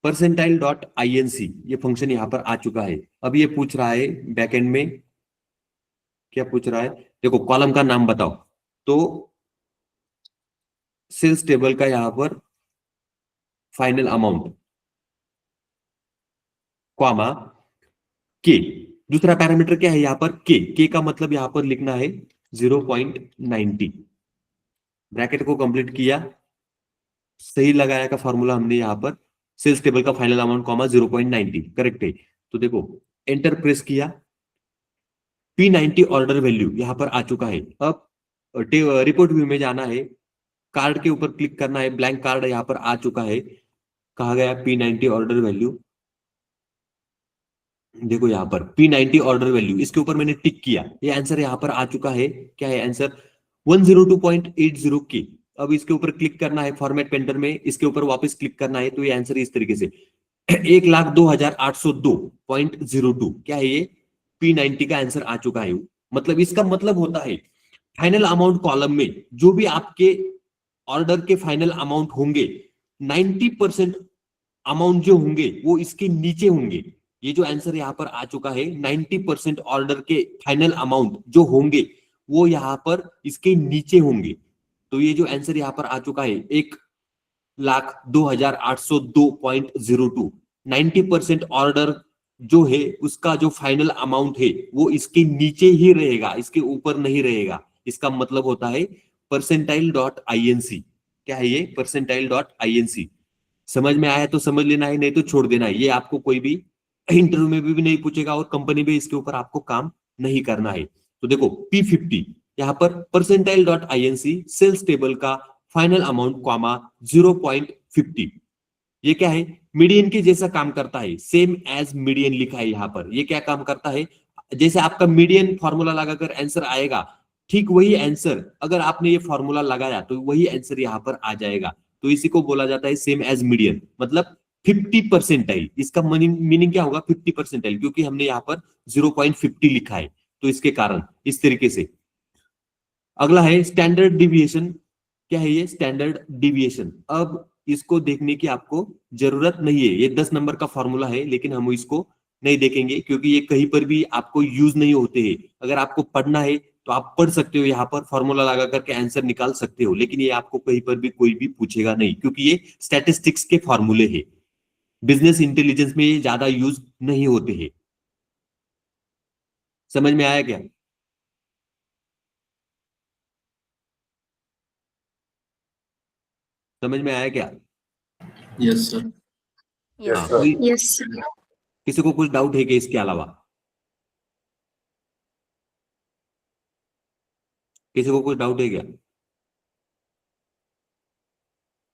परसेंटाइल डॉट आईएनसी ये फंक्शन यहां पर आ चुका है। अब ये पूछ रहा है बैकएंड में, क्या पूछ रहा है, देखो कॉलम का नाम बताओ, तो सेल्स टेबल का यहां पर फाइनल अमाउंट कॉमा के, दूसरा पैरामीटर क्या है यहां पर, के का मतलब यहां पर लिखना है 0.90। ब्रैकेट को कंप्लीट किया, सही लगाया का फॉर्मूला हमने यहां पर, सेल्स टेबल का फाइनल अमाउंट कॉमा 0.90 करेक्ट है। तो देखो एंटर प्रेस किया, P90 ऑर्डर वैल्यू यहां पर आ चुका है। अब रिपोर्ट व्यू में जाना है, कार्ड के ऊपर क्लिक करना है, ब्लैंक कार्ड यहां पर आ चुका है, कहा गया P90 ऑर्डर वैल्यू, देखो यहां पर P90 ऑर्डर वैल्यू, इसके ऊपर मैंने टिक किया, ये आंसर यहां पर आ चुका है, क्या है आंसर 102.80 के। अब इसके ऊपर क्लिक करना है फॉर्मेट पेंटर में, इसके ऊपर वापस क्लिक करना है, तो ये आंसर इस तरीके से 1,02,802.02 क्या है, ये P90 का आंसर आ चुका है। मतलब इसका मतलब होता है फाइनल अमाउंट कॉलम में जो भी आपके ऑर्डर के फाइनल अमाउंट होंगे, 90% अमाउंट जो होंगे वो इसके नीचे होंगे। ये जो आंसर यहां पर आ चुका है 90% ऑर्डर के फाइनल अमाउंट जो होंगे वो यहां पर इसके नीचे होंगे। तो ये जो आंसर यहां पर आ चुका है 1,02,802.02, 90% ऑर्डर जो है उसका जो फाइनल अमाउंट है वो इसके नीचे ही रहेगा, इसके ऊपर नहीं रहेगा। इसका मतलब होता है परसेंटाइल डॉट आईएनसी, क्या है ये, परसेंटाइल डॉट आईएनसी। समझ में आया तो समझ लेना है, नहीं तो छोड़ देना है। ये आपको कोई भी इंटरव्यू में भी नहीं पूछेगा और कंपनी में इसके ऊपर आपको काम नहीं करना है। तो देखो P50 यहां पर percentile dot INC sales table का फाइनल अमाउंट कॉमा 0.50, ये क्या है, मीडियन के जैसा काम करता है, सेम एज मीडियन लिखा है यहां पर। ये क्या काम करता है, जैसे आपका मीडियन फॉर्मूला लगाकर आंसर आएगा, ठीक वही आंसर अगर आपने ये फॉर्मूला लगाया तो वही आंसर यहां पर आ जाएगा। तो इसी को बोला जाता है सेम एज मीडियन, मतलब 50%। इसका मीनिंग क्या होगा, 50%, क्योंकि हमने यहाँ पर 0.50 लिखा है, तो इसके कारण इस तरीके से। अगला है स्टैंडर्ड डिविएशन, क्या है ये, स्टैंडर्ड डिविएशन। अब इसको देखने की आपको जरूरत नहीं है, ये 10 नंबर का फॉर्मूला है, लेकिन हम इसको नहीं देखेंगे क्योंकि ये कहीं पर भी आपको यूज नहीं होते हैं। अगर आपको पढ़ना है तो आप पढ़ सकते हो, यहाँ पर फॉर्मूला लगा करके आंसर निकाल सकते हो, लेकिन ये आपको कहीं पर भी कोई भी पूछेगा नहीं, क्योंकि ये स्टैटिस्टिक्स के फॉर्मूले है, बिजनेस इंटेलिजेंस में ये ज्यादा यूज नहीं होते हैं। समझ में आया क्या, समझ में आया क्या? Yes, sir. Yes, हाँ, sir. कोई Yes, sir. किसी को कुछ डाउट है कि इसके अलावा, किसी को कुछ डाउट है क्या,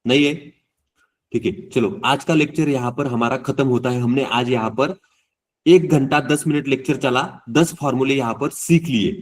नहीं है? ठीक है, चलो आज का लेक्चर यहाँ पर हमारा खत्म होता है। हमने आज यहाँ पर 1 घंटा 10 मिनट लेक्चर चला, 10 फॉर्मूले यहाँ पर सीख लिए।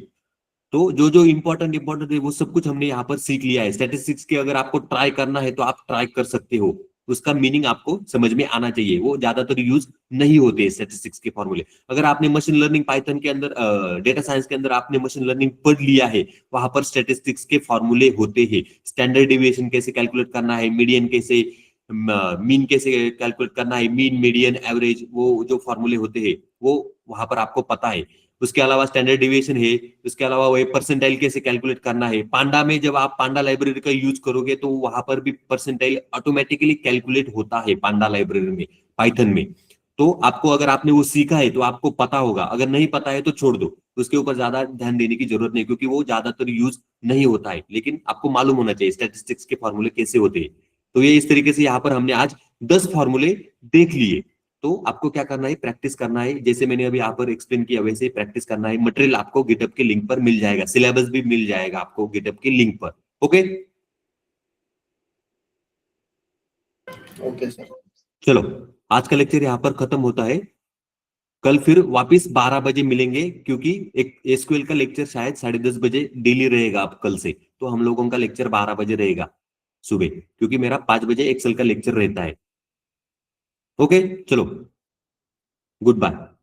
तो जो जो इंपॉर्टेंट है वो सब कुछ हमने यहाँ पर सीख लिया है। स्टैटिस्टिक्स के अगर आपको ट्राई करना है तो आप ट्राई कर सकते हो, उसका मीनिंग आपको समझ में आना चाहिए, वो ज्यादातर यूज नहीं होते स्टैटिस्टिक्स के फॉर्मूले। अगर आपने मशीन लर्निंग पाइथन के अंदर, डेटा साइंस के अंदर आपने मशीन लर्निंग पढ़ लिया है, वहां पर स्टैटिस्टिक्स के फॉर्मूले होते हैं। स्टैंडर्ड डिविएशन कैसे कैलकुलेट करना है, मीडियन कैसे, मीन कैसे कैलकुलेट करना है, मीन मीडियन एवरेज, वो जो फॉर्मूले होते हैं वो वहां पर आपको पता है। उसके अलावा स्टैंडर्ड डिविएशन है, उसके अलावा वही परसेंटाइल कैसे कैलकुलेट करना है। पांडा में जब आप पांडा लाइब्रेरी का यूज करोगे तो वहां पर भी परसेंटाइल ऑटोमेटिकली कैलकुलेट होता है पांडा लाइब्रेरी में, पाइथन में। तो आपको, अगर आपने वो सीखा है तो आपको पता होगा, अगर नहीं पता है तो छोड़ दो, उसके ऊपर ज्यादा ध्यान देने की जरूरत नहीं, क्योंकि वो ज्यादातर यूज नहीं होता है। लेकिन आपको मालूम होना चाहिए स्टैटिस्टिक्स के फॉर्मूले कैसे होते हैं। तो ये इस तरीके से यहाँ पर हमने आज 10 फॉर्मूले देख लिए। तो आपको क्या करना है, प्रैक्टिस करना है, जैसे मैंने अभी यहाँ पर एक्सप्लेन किया वैसे ही प्रैक्टिस करना है। मटेरियल आपको गिटहब के लिंक पर मिल जाएगा, सिलेबस भी मिल जाएगा आपको गिटहब के लिंक पर। Okay, okay sir. चलो, आज का लेक्चर यहाँ पर खत्म होता है। कल फिर वापस 12 बजे मिलेंगे, क्योंकि एक एसक्यूएल का लेक्चर शायद 10:30 बजे डेली रहेगा अब कल से। तो हम लोगों का लेक्चर 12 बजे रहेगा सुबह, क्योंकि मेरा 5 बजे एक्सेल का लेक्चर रहता है। ओके, चलो, गुड बाय।